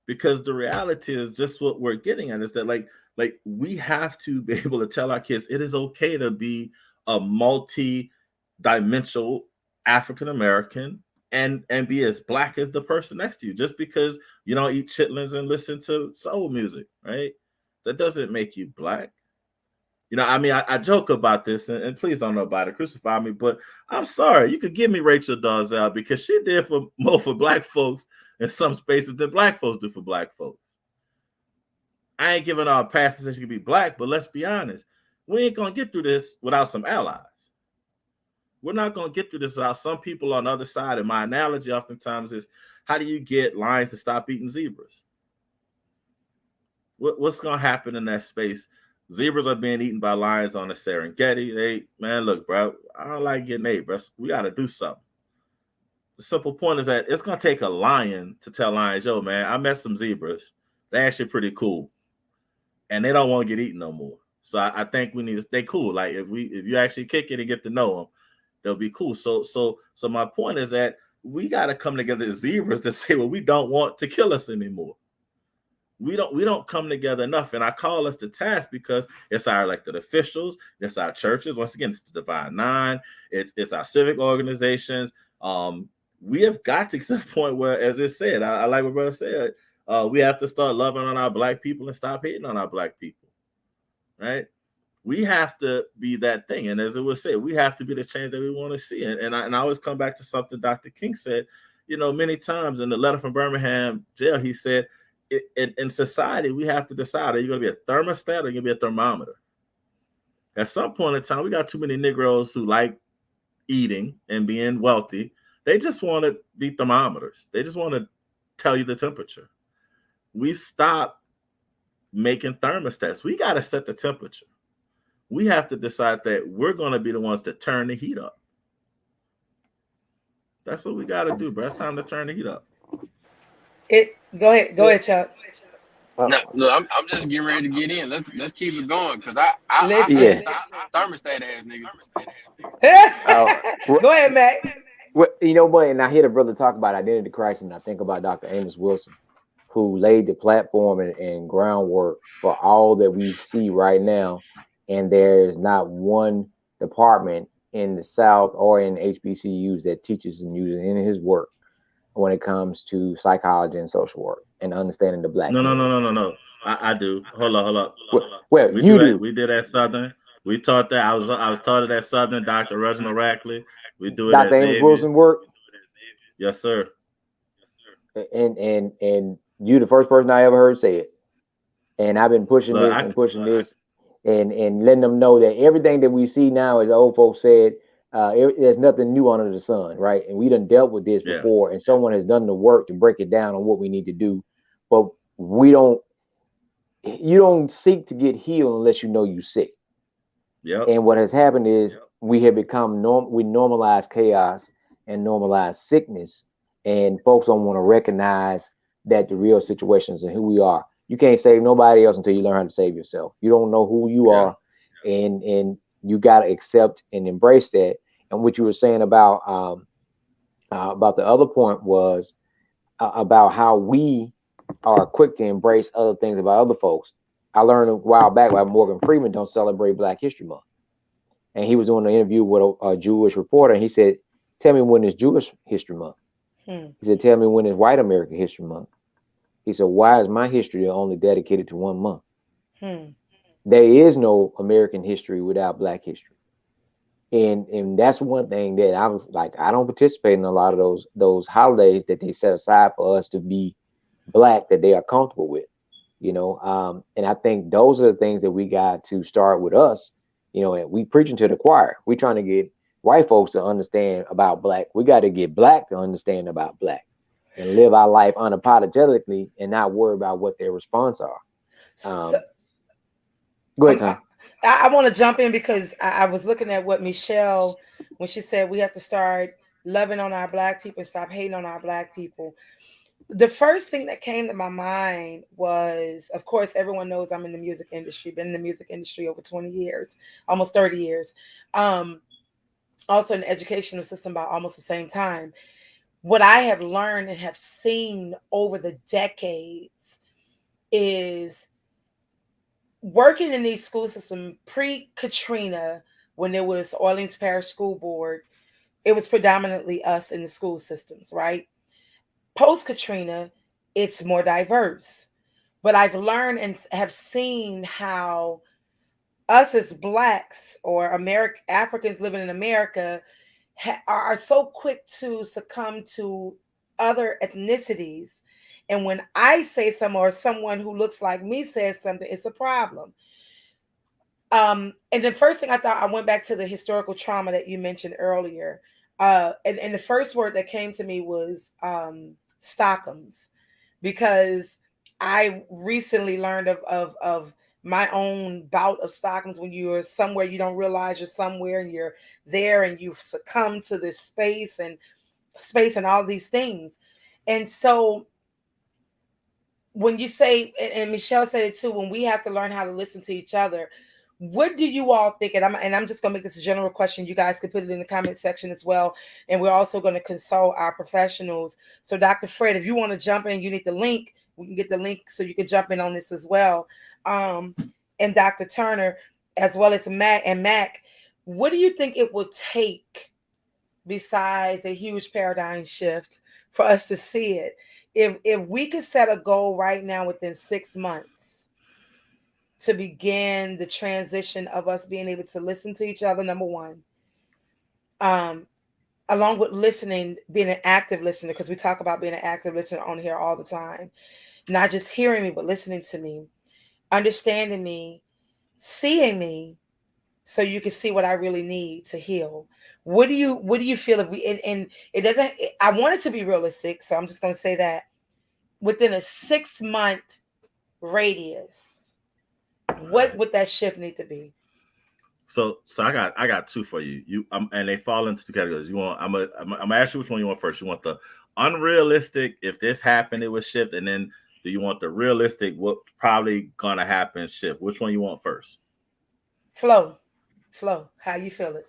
Because the reality is just what we're getting at, is that like we have to be able to tell our kids it is okay to be a multi-dimensional African American and be as Black as the person next to you. Just because you don't eat chitlins and listen to soul music, right? That doesn't make you Black. You know, I mean, I joke about this, and please don't nobody crucify me, but I'm sorry. You could give me Rachel Dolezal, because she did more for Black folks in some spaces than Black folks do for Black folks. I ain't giving our passes that she could be Black, but let's be honest. We ain't going to get through this without some allies. We're not going to get through this without some people on the other side. And my analogy oftentimes is, How do you get lions to stop eating zebras? What's going to happen in that space? Zebras are being eaten by lions on the Serengeti. Man, look, bro, I don't like getting ate, bro. We got to do something. The simple point is that it's going to take a lion to tell lions, yo, man, I met some zebras. They're actually pretty cool. And they don't want to get eaten no more. So I think we need to stay cool. Like if you actually kick it and get to know them, they'll be cool. So my point is that we got to come together as zebras to say, well, we don't want to kill us anymore. We don't come together enough. And I call us to task because it's our elected officials, it's our churches. Once again, it's the Divine Nine, it's our civic organizations. We have got to the point where, as it said, I like what brother said, we have to start loving on our Black people and stop hating on our Black people. Right? We have to be that thing. And as it was said, we have to be the change that we want to see. And I always come back to something Dr. King said, many times in the letter from Birmingham jail, he said, in society, we have to decide, are you going to be a thermostat or are you going to be a thermometer? At some point in time, we got too many Negroes who like eating and being wealthy. They just want to be thermometers. They just want to tell you the temperature. We've stopped making thermostats. We got to set the temperature. We have to decide that we're going to be the ones to turn the heat up. That's what we got to do, bro. It's time to turn the heat up. Go ahead, Chuck. No, look, I'm just getting ready to get in. Let's keep it going because I thermostat ass niggas. Go ahead, Matt. Well, what? And I hear the brother talk about identity crisis, and I think about Dr. Amos Wilson, who laid the platform and groundwork for all that we see right now. And there's not one department in the South or in HBCUs that teaches and uses in his work when it comes to psychology and social work and understanding the Black community. No. I do. Hold up. Well, we you do. We did at Southern. We taught that. I was taught it at Southern. Dr. Reginald Rackley. We do it Dr. at Amos Xavier. Wilson work. Yes, sir. And you the first person I ever heard say it. And I've been pushing this and letting them know that everything that we see now, as the old folks said, there's nothing new under the sun, right? And we done dealt with this before, and someone has done the work to break it down on what we need to do. But you don't seek to get healed unless you know you're sick. Yep. And what has happened is we have become we normalize chaos and normalize sickness, and folks don't want to recognize that the real situations and who we are. You can't save nobody else until you learn how to save yourself. You don't know who you are, and you got to accept and embrace that. And what you were saying about the other point was about how we are quick to embrace other things about other folks. I learned a while back why Morgan Freeman don't celebrate Black History Month. And he was doing an interview with a Jewish reporter, and he said, tell me when is Jewish History Month. He said, tell me when is White American History Month. He said, why is my history only dedicated to 1 month? There is no American history without Black history. And that's one thing that I was like, I don't participate in a lot of those holidays that they set aside for us to be Black, that they are comfortable with, and I think those are the things that we got to start with us, and we preaching to the choir. We trying to get white folks to understand about Black. We got to get Black to understand about Black and live our life unapologetically and not worry about what their response are. Go ahead, Tom. I want to jump in because I was looking at what Michelle, when she said we have to start loving on our Black people, stop hating on our Black people. The first thing that came to my mind was, of course, everyone knows I'm in the music industry, been in the music industry over 20 years, almost 30 years. Also in the educational system by almost the same time. What I have learned and have seen over the decades is working in these school systems pre-Katrina, when there was Orleans Parish School Board, it was predominantly us in the school systems, right? Post-Katrina, it's more diverse. But I've learned and have seen how us as Blacks or Africans living in America are so quick to succumb to other ethnicities. And when I say something or someone who looks like me says something, it's a problem. And the first thing I thought, I went back to the historical trauma that you mentioned earlier. And the first word that came to me was Stockholm's, because I recently learned of my own bout of Stockholm's, when you're somewhere you don't realize you're somewhere, and you're there and you've succumbed to this space and all these things. And so when you say, and Michelle said it too, when we have to learn how to listen to each other, what do you all think? And I'm just gonna make this a general question. You guys can put it in the comment section as well. And we're also going to consult our professionals. So Dr. Fred, if you want to jump in, you need the link. We can get the link so you can jump in on this as well. And Dr. Turner, as well as Mac, what do you think it will take, besides a huge paradigm shift, for us to see it? If we could set a goal right now within 6 months to begin the transition of us being able to listen to each other, number one, along with listening, being an active listener, because we talk about being an active listener on here all the time, not just hearing me, but listening to me, understanding me, seeing me, so you can see what I really need to heal. What do you feel if we, and it doesn't, I want it to be realistic, so I'm just going to say that within a 6 month radius, what would that shift need to be? So I got two for you. And they fall into two categories. You want I'm gonna ask you which one you want first. You want the unrealistic, if this happened it would shift, and then do you want the realistic, what's probably gonna happen, shift? Which one you want first? Flow, how you feel it?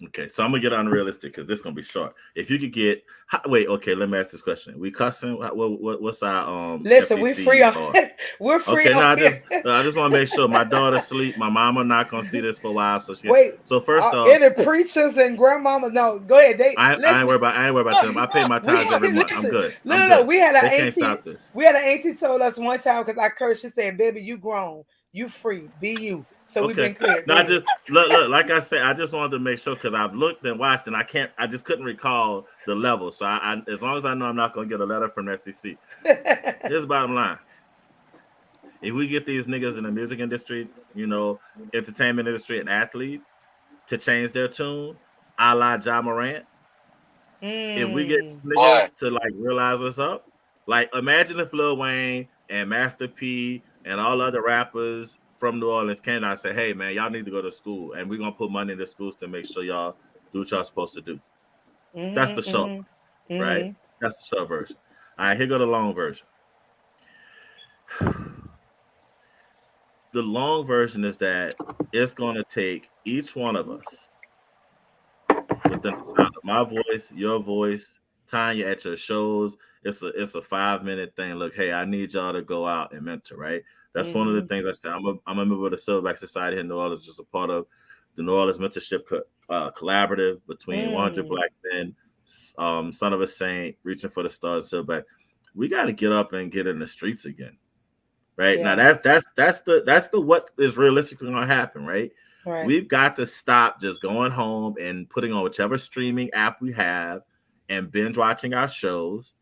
Okay, so I'm gonna get unrealistic because this is gonna be short. If you could get, wait, okay, let me ask this question. We cussing? What's our Listen, FEC we're free on. We're free. Okay, on. No, I just want to make sure my daughter's asleep. My mama not gonna see this for a while, so she. Wait. So first off, any preachers and grandmama? No, go ahead. I ain't worried about them. I pay my tithes every month. I'm good. No. We had an auntie. Can't stop this. We had an auntie told us one time, because I cursed. She said, "Baby, you grown. You free. Be you." So we've been clear. No, just look. Like I said, I just wanted to make sure, because I've looked and watched, and I just couldn't recall the level. So I as long as I know I'm not gonna get a letter from the SEC. Here's the bottom line: if we get these niggas in the music industry, entertainment industry, and athletes to change their tune, a la Ja Morant, if we get niggas to like realize what's up, like imagine if Lil Wayne and Master P and all other rappers from New Orleans came out and say, "Hey man, y'all need to go to school, and we're gonna put money in the schools to make sure y'all do what y'all supposed to do." That's the short, right? That's the short version. All right, here go the long version. The long version is that it's gonna take each one of us, within the sound of my voice, your voice, Tonya at your shows. It's a 5-minute thing. Look, hey, I need y'all to go out and mentor, right? That's one of the things I said. I'm a member of the Silverback Society here in New Orleans, just a part of the New Orleans Mentorship Collaborative between 100 Black men, Son of a Saint, Reaching for the Stars, Silverback. We got to get up and get in the streets again, right? Yeah. Now that's the what is realistically going to happen, right? We've got to stop just going home and putting on whichever streaming app we have and binge watching our shows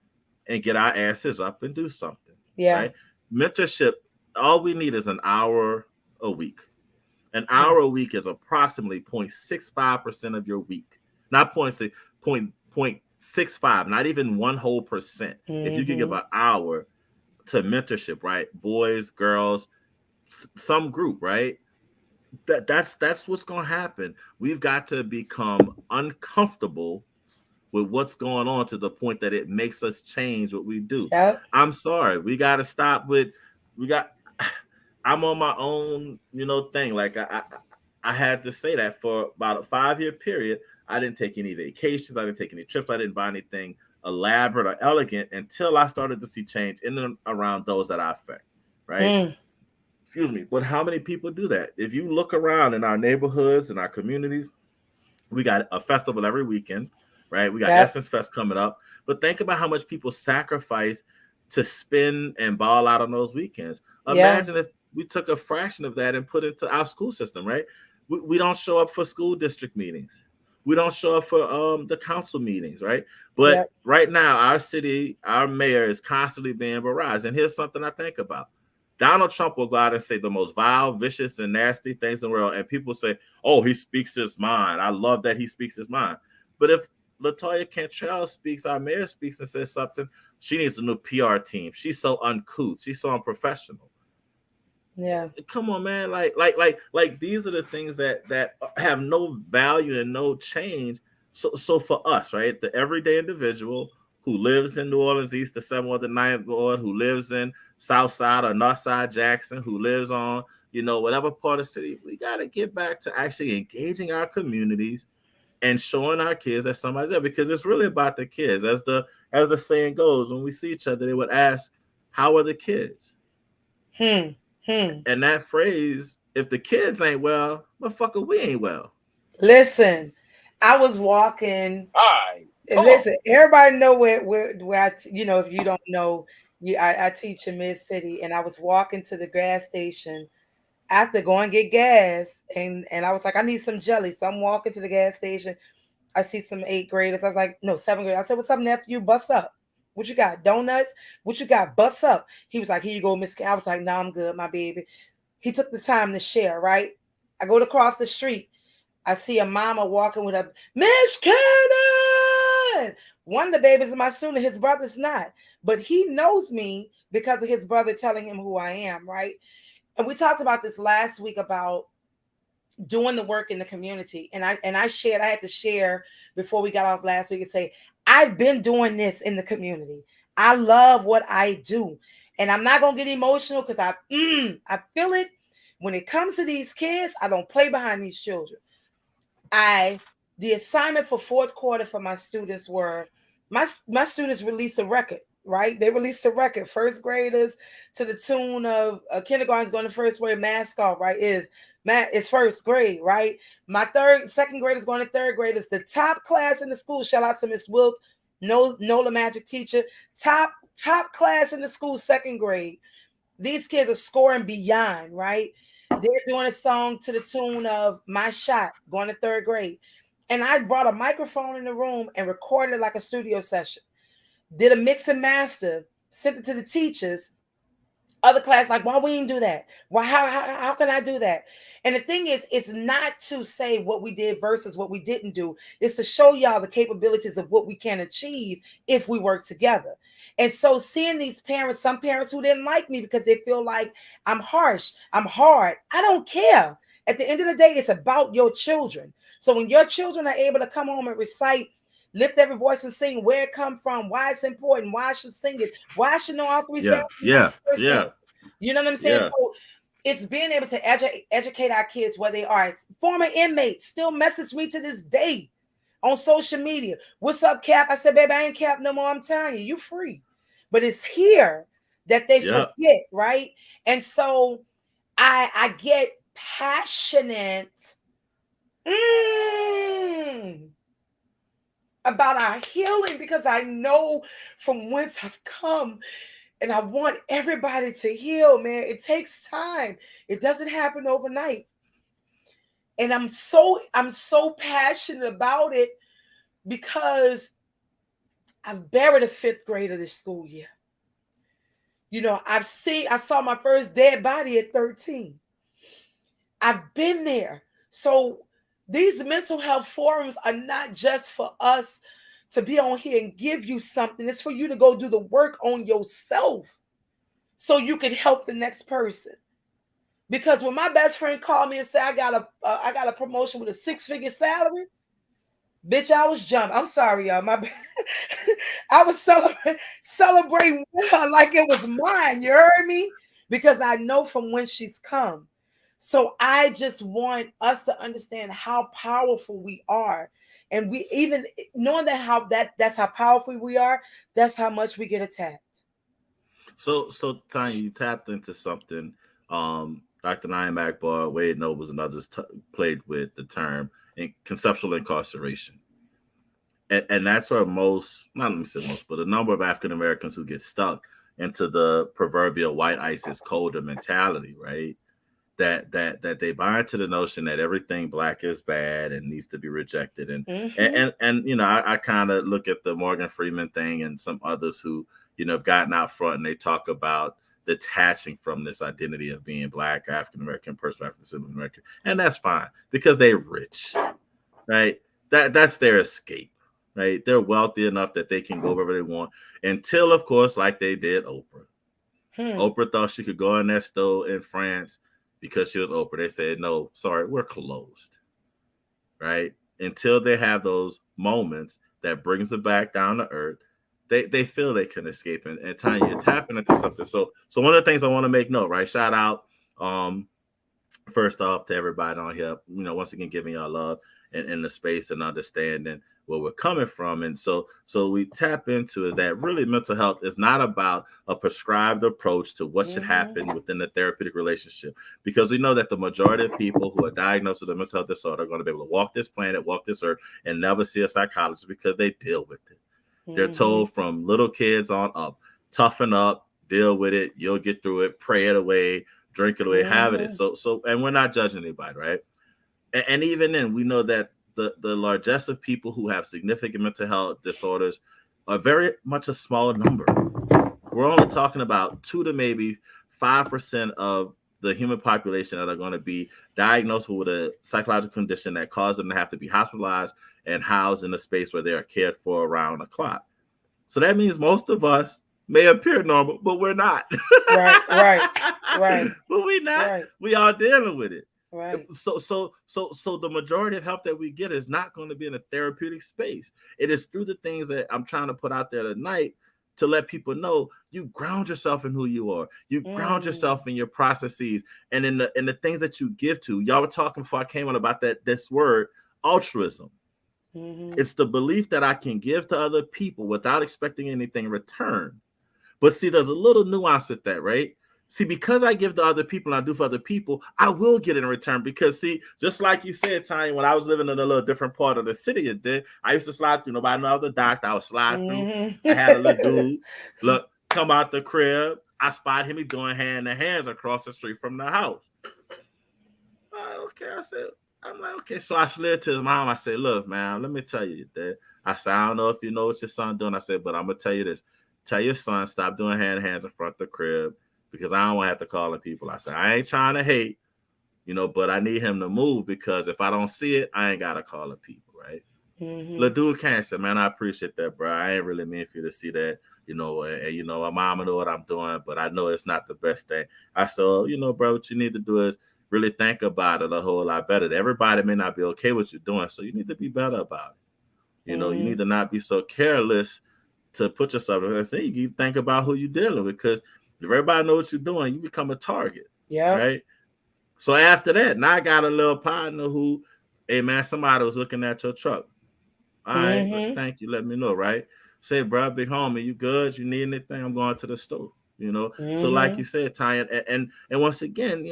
and get our asses up and do something. Yeah. Right? Mentorship, all we need is an hour a week. An hour a week is approximately 0.65% of your week. Not 0.65, not even 1 whole percent. If you can give an hour to mentorship, right? Boys, girls, some group, right? That's what's going to happen. We've got to become uncomfortable with what's going on to the point that it makes us change what we do. Yep. I'm sorry. We got to stop with, I'm on my own, thing. Like I had to say that for about a 5-year period, I didn't take any vacations. I didn't take any trips. I didn't buy anything elaborate or elegant until I started to see change in and around those that I affect. Right. Excuse me. But how many people do that? If you look around in our neighborhoods and our communities, we got a festival every weekend. Right. We got Essence Fest coming up. But think about how much people sacrifice to spend and ball out on those weekends. Imagine if we took a fraction of that and put it into our school system. Right. We don't show up for school district meetings. We don't show up for the council meetings. Right. But right now, our city, our mayor is constantly being barraged. And here's something I think about. Donald Trump will go out and say the most vile, vicious, and nasty things in the world. And people say, oh, he speaks his mind. I love that he speaks his mind. But if Latoya Cantrell speaks, our mayor speaks and says something. She needs a new PR team. She's so uncouth. She's so unprofessional. Yeah. Come on, man. Like these are the things that have no value and no change. So for us, right, the everyday individual who lives in New Orleans, East to 7 or the 9th Ward, who lives in South Side or North Side Jackson, who lives on, whatever part of the city, we got to get back to actually engaging our communities and showing our kids that somebody's there, because it's really about the kids. As the saying goes, when we see each other, they would ask, "How are the kids?" And that phrase, if the kids ain't well, motherfucker, we ain't well. Listen, I was walking. All right. Listen, everybody know where if you don't know, I teach in Mid City, and I was walking to the gas station after going get gas, and I was like, I need some jelly. So I'm walking to the gas station. I see some 8th graders. I was like, no, 7th graders. I said, what's up, nephew? Bust up. What you got? Donuts? What you got? Bust up. He was like, here you go, Miss Cannon. I was like, no, I'm good, my baby. He took the time to share, right? I go across the street. I see a mama walking with a Miss Cannon. One of the babies is my student. His brother's not. But he knows me because of his brother telling him who I am, right? And we talked about this last week about doing the work in the community. And I had to share before we got off last week and say, I've been doing this in the community. I love what I do. And I'm not going to get emotional because I feel it. When it comes to these kids, I don't play behind these children. The assignment for 4th quarter for my students were, my students released a record, right? They released a record. 1st graders to the tune of kindergarten's going to 1st grade mascot, right? It's 1st grade, right? My 2nd graders going to 3rd graders. The top class in the school, shout out to Miss Wilk, Nola Magic teacher, top class in the school, 2nd grade. These kids are scoring beyond, right? They're doing a song to the tune of My Shot, going to 3rd grade. And I brought a microphone in the room and recorded it like a studio session. Did a mix and master, sent it to the teachers. Other class, like, why we didn't do that? Why? How can I do that? And the thing is, it's not to say what we did versus what we didn't do. It's to show y'all the capabilities of what we can achieve if we work together. And so seeing these parents, some parents who didn't like me because they feel like I'm harsh, I'm hard. I don't care. At the end of the day, it's about your children. So when your children are able to come home and recite, lift every voice and sing where it come from, why it's important, why I should sing it, why I should know all 3 sounds. Yeah. You know what I'm saying? Yeah. So it's being able to educate our kids where they are. Former inmates still message me to this day on social media. What's up, Cap? I said, baby, I ain't Cap no more. I'm telling you, you free. But it's here that they forget, right? And so I get passionate about our healing because I know from whence I've come. And I want everybody to heal, man. It takes time. It doesn't happen overnight. And I'm so passionate about it because I've buried a 5th grader this school year. I saw my first dead body at 13. I've been there. So these mental health forums are not just for us to be on here and give you something. It's for you to go do the work on yourself so you can help the next person. Because when my best friend called me and said, I got a promotion with a 6-figure salary, bitch, I was jumping. I'm sorry, y'all. I was celebrating with her like it was mine. You heard me? Because I know from when she's come. So I just want us to understand how powerful we are. And we even knowing that's how powerful we are, that's how much we get attacked. So Tonya, you tapped into something. Dr. Naim Akbar, Wade Nobles, and others played with the term conceptual incarceration. And that's where not let me say most, but a number of African Americans who get stuck into the proverbial white ice is colder mentality, right? That they buy into the notion that everything Black is bad and needs to be rejected. And I kind of look at the Morgan Freeman thing and some others who, have gotten out front and they talk about detaching from this identity of being Black, African American, person, African American. And that's fine because they're rich, right? That's their escape, right? They're wealthy enough that they can go wherever they want until, of course, like they did Oprah. Oprah thought she could go in that store in France because she was Oprah. They said, no, sorry, we're closed, right? Until they have those moments that brings it back down to earth, they feel they can escape. And Tonya, you're tapping into something. So one of the things I want to make note, right? Shout out, first off, to everybody on here, once again, giving y'all love and the space and understanding where we're coming from. And so we tap into is that really mental health is not about a prescribed approach to what should happen within the therapeutic relationship, because we know that the majority of people who are diagnosed with a mental health disorder are going to be able to walk this planet, walk this earth, and never see a psychologist because they deal with it. They're told from little kids on up, toughen up, deal with it, you'll get through it, pray it away, drink it away, have it. So, and we're not judging anybody, right? And even then, we know that the largesse of people who have significant mental health disorders are very much a small number. We're only talking about 2 to maybe 5% of the human population that are going to be diagnosed with a psychological condition that causes them to have to be hospitalized and housed in a space where they are cared for around the clock. So that means most of us may appear normal, but we're not. Right. But we're not. Right. We are dealing with it. Right. So the majority of help that we get is not going to be in a therapeutic space. It is through the things that I'm trying to put out there tonight to let people know you ground yourself in who you are. You ground yourself in your processes and in the things that you give to. Y'all were talking before I came on about this word, altruism. It's the belief that I can give to other people without expecting anything in return. But see, there's a little nuance with that, right? See, because I give to other people and I do for other people, I will get in return. Because see, just like you said, Tonya, when I was living in a little different part of the city, I used to slide through. Nobody knew I was a doctor. I would slide through. I had a little dude look, come out the crib. I spot him doing hand to hands across the street from the house. Okay, I'm like, okay. So I slid to his mom. I said, look, man, let me tell you that. I said, I don't know if you know what your son doing. I said, but I'm gonna tell you this. Tell your son stop doing hand to hands in front of the crib, because I don't want to have to call in people. I said, I ain't trying to hate, but I need him to move, because if I don't see it, I ain't got to call in people, right? Little dude can't say, man, I appreciate that, bro. I ain't really mean for you to see that, and my mama know what I'm doing, but I know it's not the best thing. I said, bro, what you need to do is really think about it a whole lot better. Everybody may not be okay with you doing, so you need to be better about it. You need to not be so careless to put yourself in. I say, you think about who you're dealing with, because if everybody knows what you're doing, you become a target. Yeah. Right. So after that, now I got a little partner who, hey man, somebody was looking at your truck. All right, thank you. Let me know, right? Say, bro, big homie, you good? You need anything? I'm going to the store. So like you said, Tonya, and once again,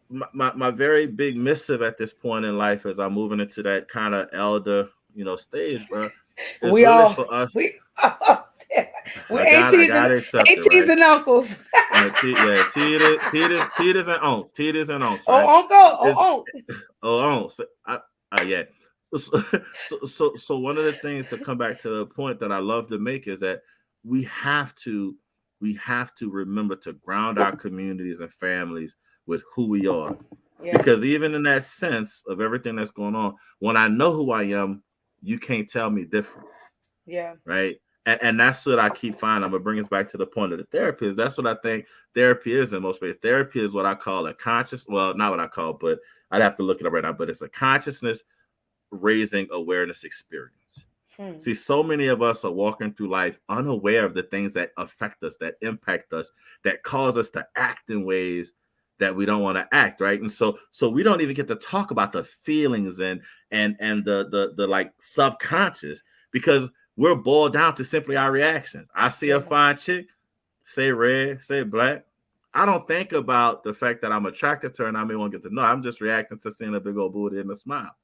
my very big missive at this point in life as I'm moving into that kind of elder, stage, bro. We really all for us. We're aunties and uncles. Teeters and aunts. Teeters and aunts. Right? Oh, uncle. Oh, yeah. So one of the things to come back to the point that I love to make is that we have to remember to ground our communities and families with who we are. Yeah. Because even in that sense of everything that's going on, when I know who I am, you can't tell me different. Yeah. Right. And that's what I keep finding. I'm going to bring us back to the point of the therapist. That's what I think therapy is in most ways. Therapy is what I call a conscious, well, not what I call, but I'd have to look it up right now, but it's a consciousness raising awareness experience. See, so many of us are walking through life unaware of the things that affect us, that impact us, that cause us to act in ways that we don't want to act, right? And so we don't even get to talk about the feelings and the like subconscious, because we're boiled down to simply our reactions. I see a fine chick, say red, say black. I don't think about the fact that I'm attracted to her and I may want to get to know. I'm just reacting to seeing a big old booty and a smile.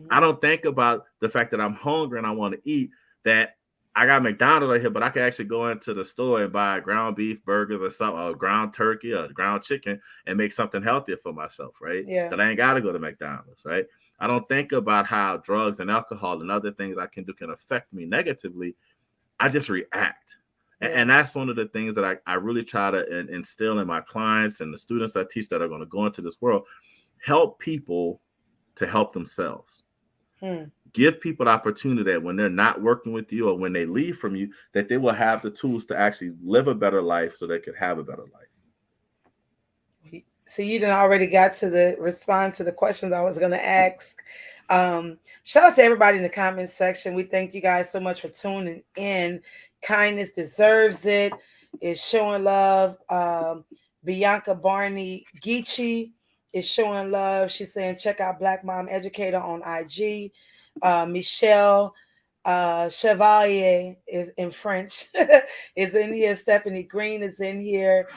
I don't think about the fact that I'm hungry and I want to eat, that I got McDonald's right here, but I can actually go into the store and buy ground beef burgers or something, or ground turkey or ground chicken, and make something healthier for myself, right? Yeah. That I ain't got to go to McDonald's, right? I don't think about how drugs and alcohol and other things I can do can affect me negatively. I just react. Yeah. And that's one of the things that I really try to instill in my clients and the students I teach that are going to go into this world. Help people to help themselves. Give people the opportunity that when they're not working with you or when they leave from you, that they will have the tools to actually live a better life so they could have a better life. So you done already got to the response to the questions I was going to ask. Shout out to everybody in the comments section. We thank you guys so much for tuning in. Kindness deserves it. Is showing love. Bianca Barney Geechee is showing love. She's saying check out Black Mom Educator on IG. Michelle Chevalier is in French is in here. Stephanie Green is in here.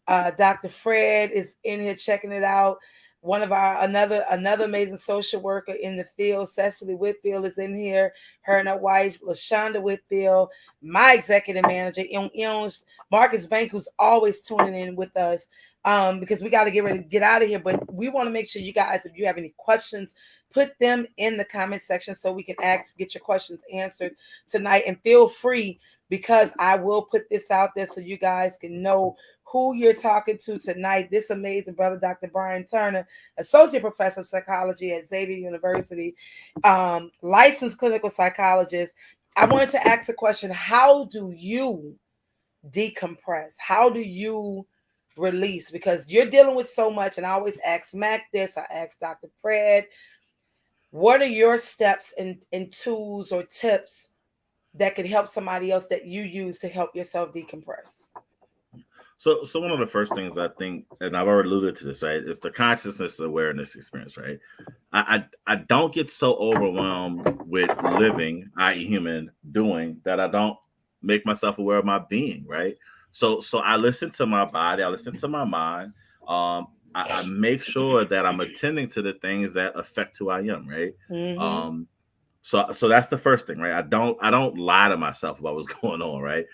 Dr. Fred is in here checking it out. One of our another amazing social worker in the field, Cecily Whitfield, is in here. Her and her wife, LaShonda Whitfield, my executive manager, Marcus Bank, who's always tuning in with us. Because we got to get ready to get out of here. But we want to make sure you guys, if you have any questions, put them in the comment section so we can get your questions answered tonight. And feel free, because I will put this out there so you guys can know who you're talking to tonight. This amazing brother, Dr. Brian Turner, Associate Professor of Psychology at Xavier University, licensed clinical psychologist. I wanted to ask a question. How do you decompress? How do you release? Because you're dealing with so much, and I always ask Mac this, I ask Dr. Fred, what are your steps and tools or tips that could help somebody else that you use to help yourself decompress? So one of the first things I think, and I've already alluded to this, right, is the consciousness awareness experience, right? I don't get so overwhelmed with living, i.e. human doing, that I don't make myself aware of my being, right? So I listen to my body, I listen to my mind. I make sure that I'm attending to the things that affect who I am, right? Mm-hmm. So that's the first thing, right? I don't lie to myself about what's going on, right?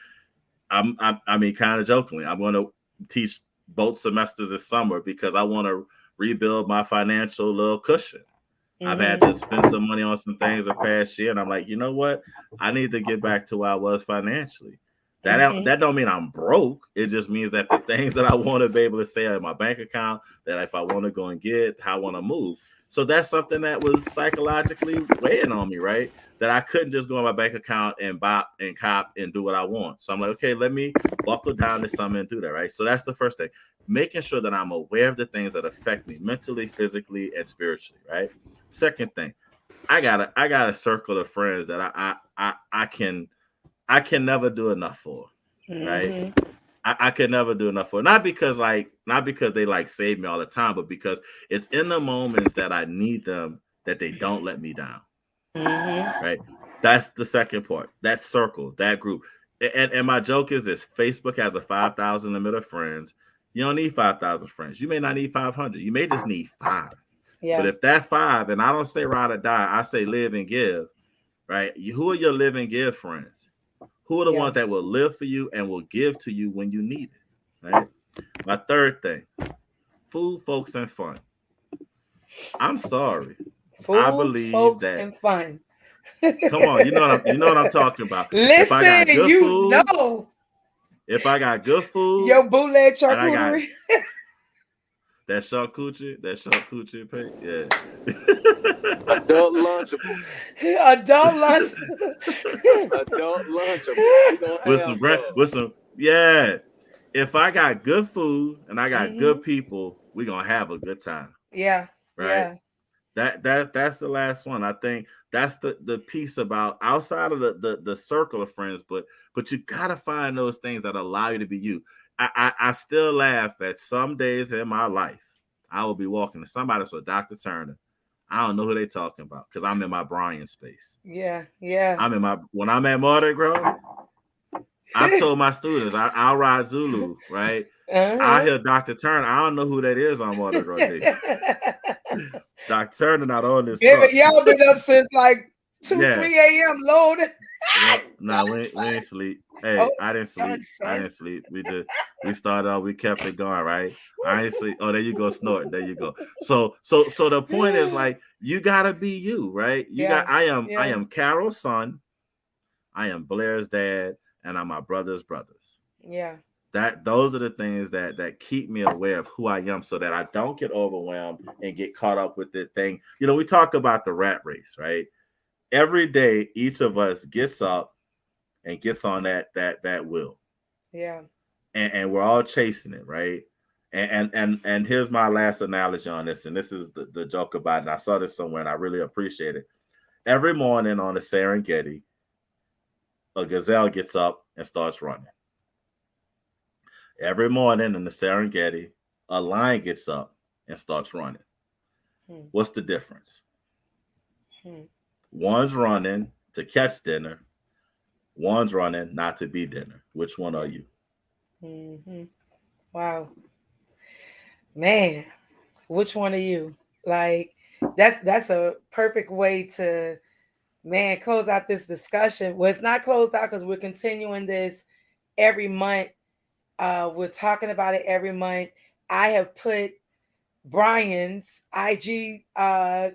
I mean, kind of jokingly, I'm going to teach both semesters this summer because I want to rebuild my financial little cushion. Mm-hmm. I've had to spend some money on some things the past year, and I'm like, you know what? I need to get back to where I was financially. That don't mean I'm broke. It just means that the things that I want to be able to say in my bank account, that if I want to go and get, how I want to move. So that's something that was psychologically weighing on me, right? That I couldn't just go in my bank account and bop and cop and do what I want. So I'm like, okay, let me buckle down to something and do that, right? So that's the first thing. Making sure that I'm aware of the things that affect me mentally, physically, and spiritually, right? Second thing, I got a circle of friends that I can never do enough for, right? Mm-hmm. I could never do enough for, not because they like save me all the time, but because it's in the moments that I need them that they don't let me down. Mm-hmm. Right? That's the second part. That circle, that group. And my joke is this: Facebook has a 5,000 limit of friends. You don't need 5,000 friends. You may not need 500. You may just need 5. Yeah. But if that 5, and I don't say ride or die, I say live and give, right? Who are your live and give friends? Who are the ones that will live for you and will give to you when you need it, right? My third thing, food, folks, and fun. I'm sorry. Food, I believe folks, that and fun. Come on, you know what I'm talking about. Listen, if I got good food, if I got good food, your bootleg charcuterie. That charcuterie, yeah. Adult Lunchables. With some, yeah. If I got good food and I got good people, we're gonna have a good time. Yeah. Right. Yeah. That's the last one. I think that's the piece about outside of the circle of friends, but you gotta find those things that allow you to be you. I still laugh at some days in my life. I will be walking to somebody, so Dr. Turner. I don't know who they talking about because I'm in my Brian space. Yeah. When I'm at Mardi Gras, I told my students I'll ride Zulu, right? I hear Dr. Turner. I don't know who that is on Mardi Gras Day. Dr. Turner not on this. Y'all been up since like 3 a.m. loaded. No, we ain't sleep. Hey, I didn't sleep. We started off, we kept it going, right? I ain't sleep. Oh, there you go, snorting. There you go. So the point is, like, you gotta be you, right? I am Carol's son, I am Blair's dad, and I'm my brother's brothers. Yeah. Those are the things that keep me aware of who I am so that I don't get overwhelmed and get caught up with the thing. You know, we talk about the rat race, right? every day, each of us gets up and gets on that wheel, Yeah. and we're all chasing it, right? And here's my last analogy on this, and this is the joke about it. And I saw this somewhere, and I really appreciate it. Every morning on the Serengeti, a gazelle gets up and starts running. Every morning in the Serengeti, a lion gets up and starts running. Hmm. What's the difference? Hmm. One's running to catch dinner. One's running not to be dinner. Which one are you? Hmm. Wow. Man, which one are you? Like that's a perfect way to, man, close out this discussion. Well, it's not closed out because we're continuing this every month. We're talking about it every month. I have put Brian's IG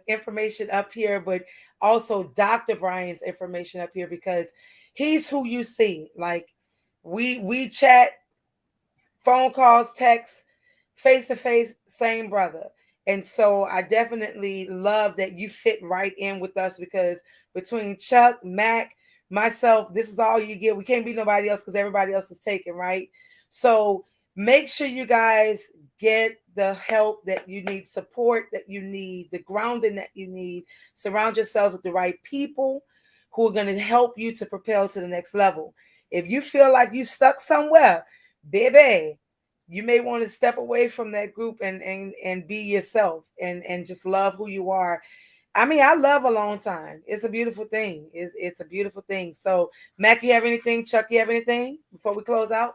information up here, but also Dr. Brian's information up here because he's who you see. Like we chat, phone calls, texts, face to face, same brother. And so I definitely love that you fit right in with us because between Chuck, Mac, myself, this is all you get. We can't be nobody else because everybody else is taken, right? So make sure you guys get the help that you need, support that you need, the grounding that you need. Surround yourselves with the right people who are going to help you to propel to the next level. If you feel like you stuck somewhere, baby, you may want to step away from that group and be yourself and just love who you are. I mean, I love alone time. It's a beautiful thing. It's a beautiful thing. So, Mac, you have anything? Chuck, you have anything before we close out?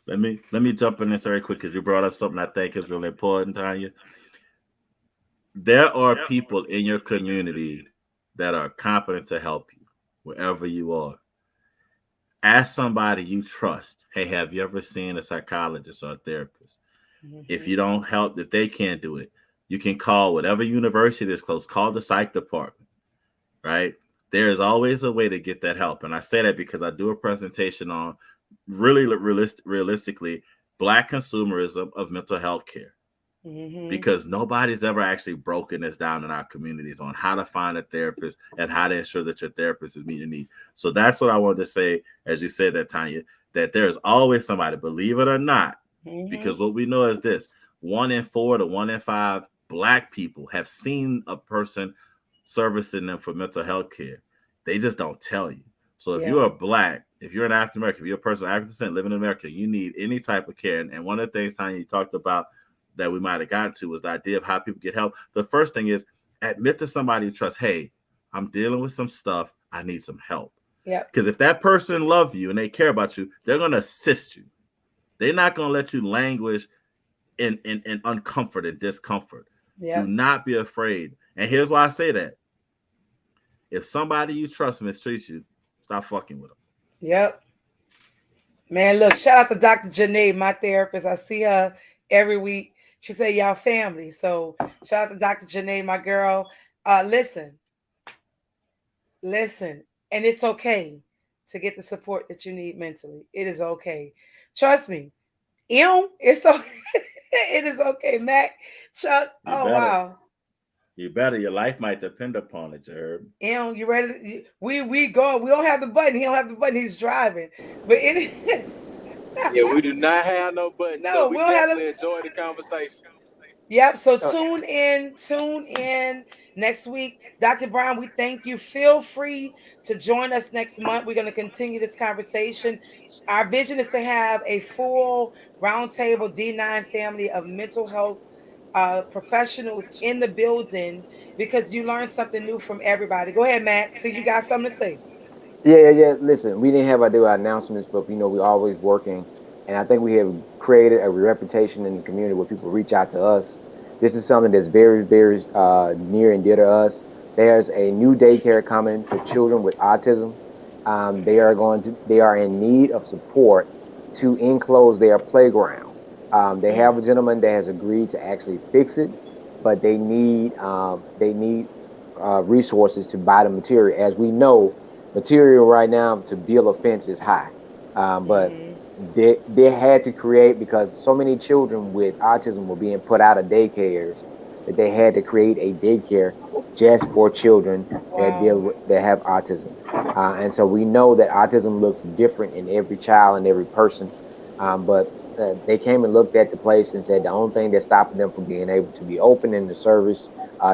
Let me jump in this very quick because you brought up something I think is really important, Tanya. There are people in your community that are competent to help you wherever you are. Ask somebody you trust. Hey, have you ever seen a psychologist or a therapist? If Mm-hmm. you don't help, if they can't do it, you can call whatever university is close. Call the psych department, right? There is always a way to get that help. And I say that because I do a presentation on really realistically Black consumerism of mental health care, Mm-hmm. because nobody's ever actually broken this down in our communities on how to find a therapist and how to ensure that your therapist is meeting your need. So that's what I wanted to say, as you said that, Tanya, that there's always somebody, believe it or not, Mm-hmm. because what we know is this: 1 in 4 to 1 in 5 Black people have seen a person servicing them for mental health care. They just don't tell you. So if Yeah. you are Black, if you're an African American, if you're a person of African descent living in America, you need any type of care. And one of the things, Tanya, you talked about that we might have gotten to was the idea of how people get help. The first thing is admit to somebody you trust, hey, I'm dealing with some stuff. I need some help. Yep. Because if that person loves you and they care about you, they're going to assist you. They're not going to let you languish in uncomfort and discomfort. Do Yep. not be afraid. And here's why I say that. If somebody you trust mistreats you, stop fucking with them. Yep. Man, look, shout out to Dr. Janae, my therapist. I see her every week. She said, y'all family. So shout out to Dr. Janae, my girl. Listen, listen, and it's okay to get the support that you need mentally. It is okay. Trust me. It's okay. It is okay. Mac, Chuck, You oh better. wow. You better. Your life might depend upon it, Herb. You ready? We go. We don't have the button. He don't have the button. He's driving. But any Yeah, we do not have no button, but no, we we don't have definitely the. enjoy the conversation. Yep. So Uh, tune in next week. Dr. Brown, we thank you. Feel free to join us next month. We're going to continue this conversation. Our vision is to have a full roundtable D9 family of mental health professionals in the building because you learn something new from everybody. Go ahead, Matt. See, you got something to say. yeah. Listen, we didn't have our do our announcements, but we're always working, and I think we have created a reputation in the community where people reach out to us. This is something that's very near and dear to us. There's a new daycare coming for children with autism. They are in need of support to enclose their playground. They have a gentleman that has agreed to actually fix it, but they need resources to buy the material. As we know, material right now to build a fence is high, but Mm-hmm. they had to create, because so many children with autism were being put out of daycares. that they had to create a daycare just for children that Wow. that have autism. And so we know that autism looks different in every child and every person. But they came and looked at the place and said the only thing that's stopping them from being able to be open in the service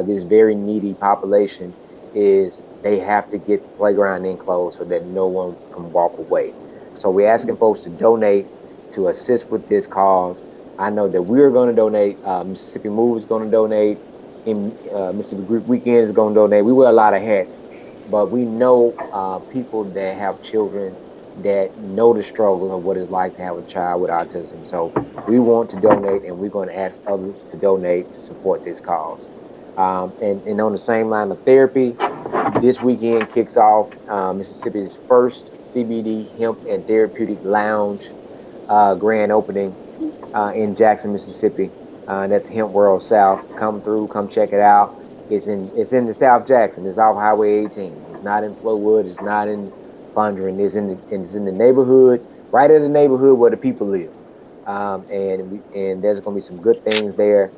this very needy population is they have to get the playground enclosed so that no one can walk away. So we're asking folks to donate to assist with this cause. I know that we're going to donate. Mississippi Move is going to donate. Mississippi Greek Weekend is going to donate. We wear a lot of hats, but we know people that have children that know the struggle of what it's like to have a child with autism. So we want to donate, and we're going to ask others to donate to support this cause. And on the same line of therapy, this weekend kicks off Mississippi's first CBD hemp and therapeutic lounge grand opening in Jackson, Mississippi. That's Hemp World South. Come through, come check it out. It's in the South Jackson. It's off Highway 18. It's not in Flowood. It's not in Fondren. It's in the neighborhood, right in the neighborhood where the people live. And there's going to be some good things there.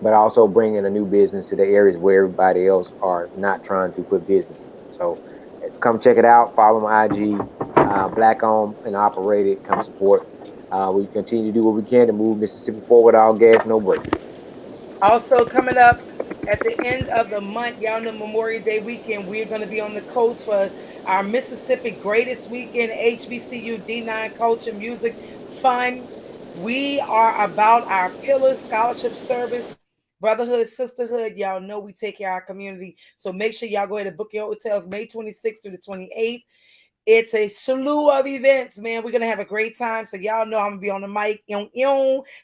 But also bringing a new business to the areas where everybody else are not trying to put businesses. So come check it out. Follow my IG, Black owned and operated. Come support. We continue to do what we can to move Mississippi forward. All gas, no brakes. Also coming up at the end of the month, y'all know Memorial Day weekend, we're going to be on the coast for our Mississippi Greatest Weekend, HBCU D9 Culture, Music, Fun. We are about our pillars, scholarship service, brotherhood, sisterhood. Y'all know we take care of our community. So make sure y'all go ahead and book your hotels May 26th through the 28th. It's a slew of events, man. We're going to have a great time. So y'all know I'm going to be on the mic,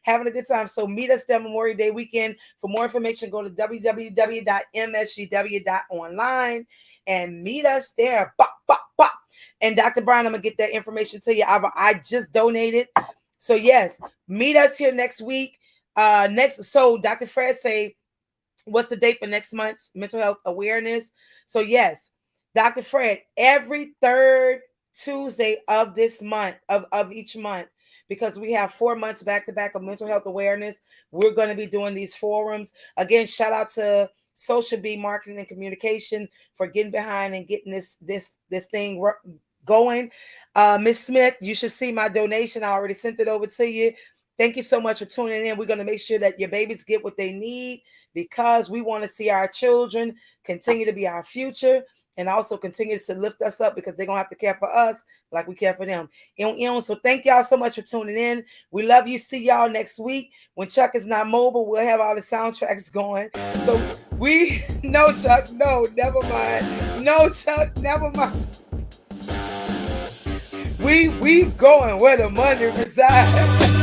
having a good time. So meet us there Memorial Day weekend. For more information, go to www.msgw.online and meet us there. Bop, bop, bop. And Dr. Brown, I'm going to get that information to you. I just donated. So yes, meet us here next week. So Dr. Fred say, what's the date for next month's mental health awareness? So yes, Dr. Fred, every third Tuesday of this month, of each month, because we have 4 months back to back of mental health awareness, we're going to be doing these forums. Again, shout out to Social B Marketing and Communication for getting behind and getting this thing going. Miss Smith, you should see my donation. I already sent it over to you. Thank you so much for tuning in. We're going to make sure that your babies get what they need because we want to see our children continue to be our future and also continue to lift us up because they're going to have to care for us like we care for them. So thank y'all so much for tuning in. We love you. See y'all next week. When Chuck is not mobile, we'll have all the soundtracks going. So no, Chuck, no, never mind. No, Chuck, never mind. We going where the money resides.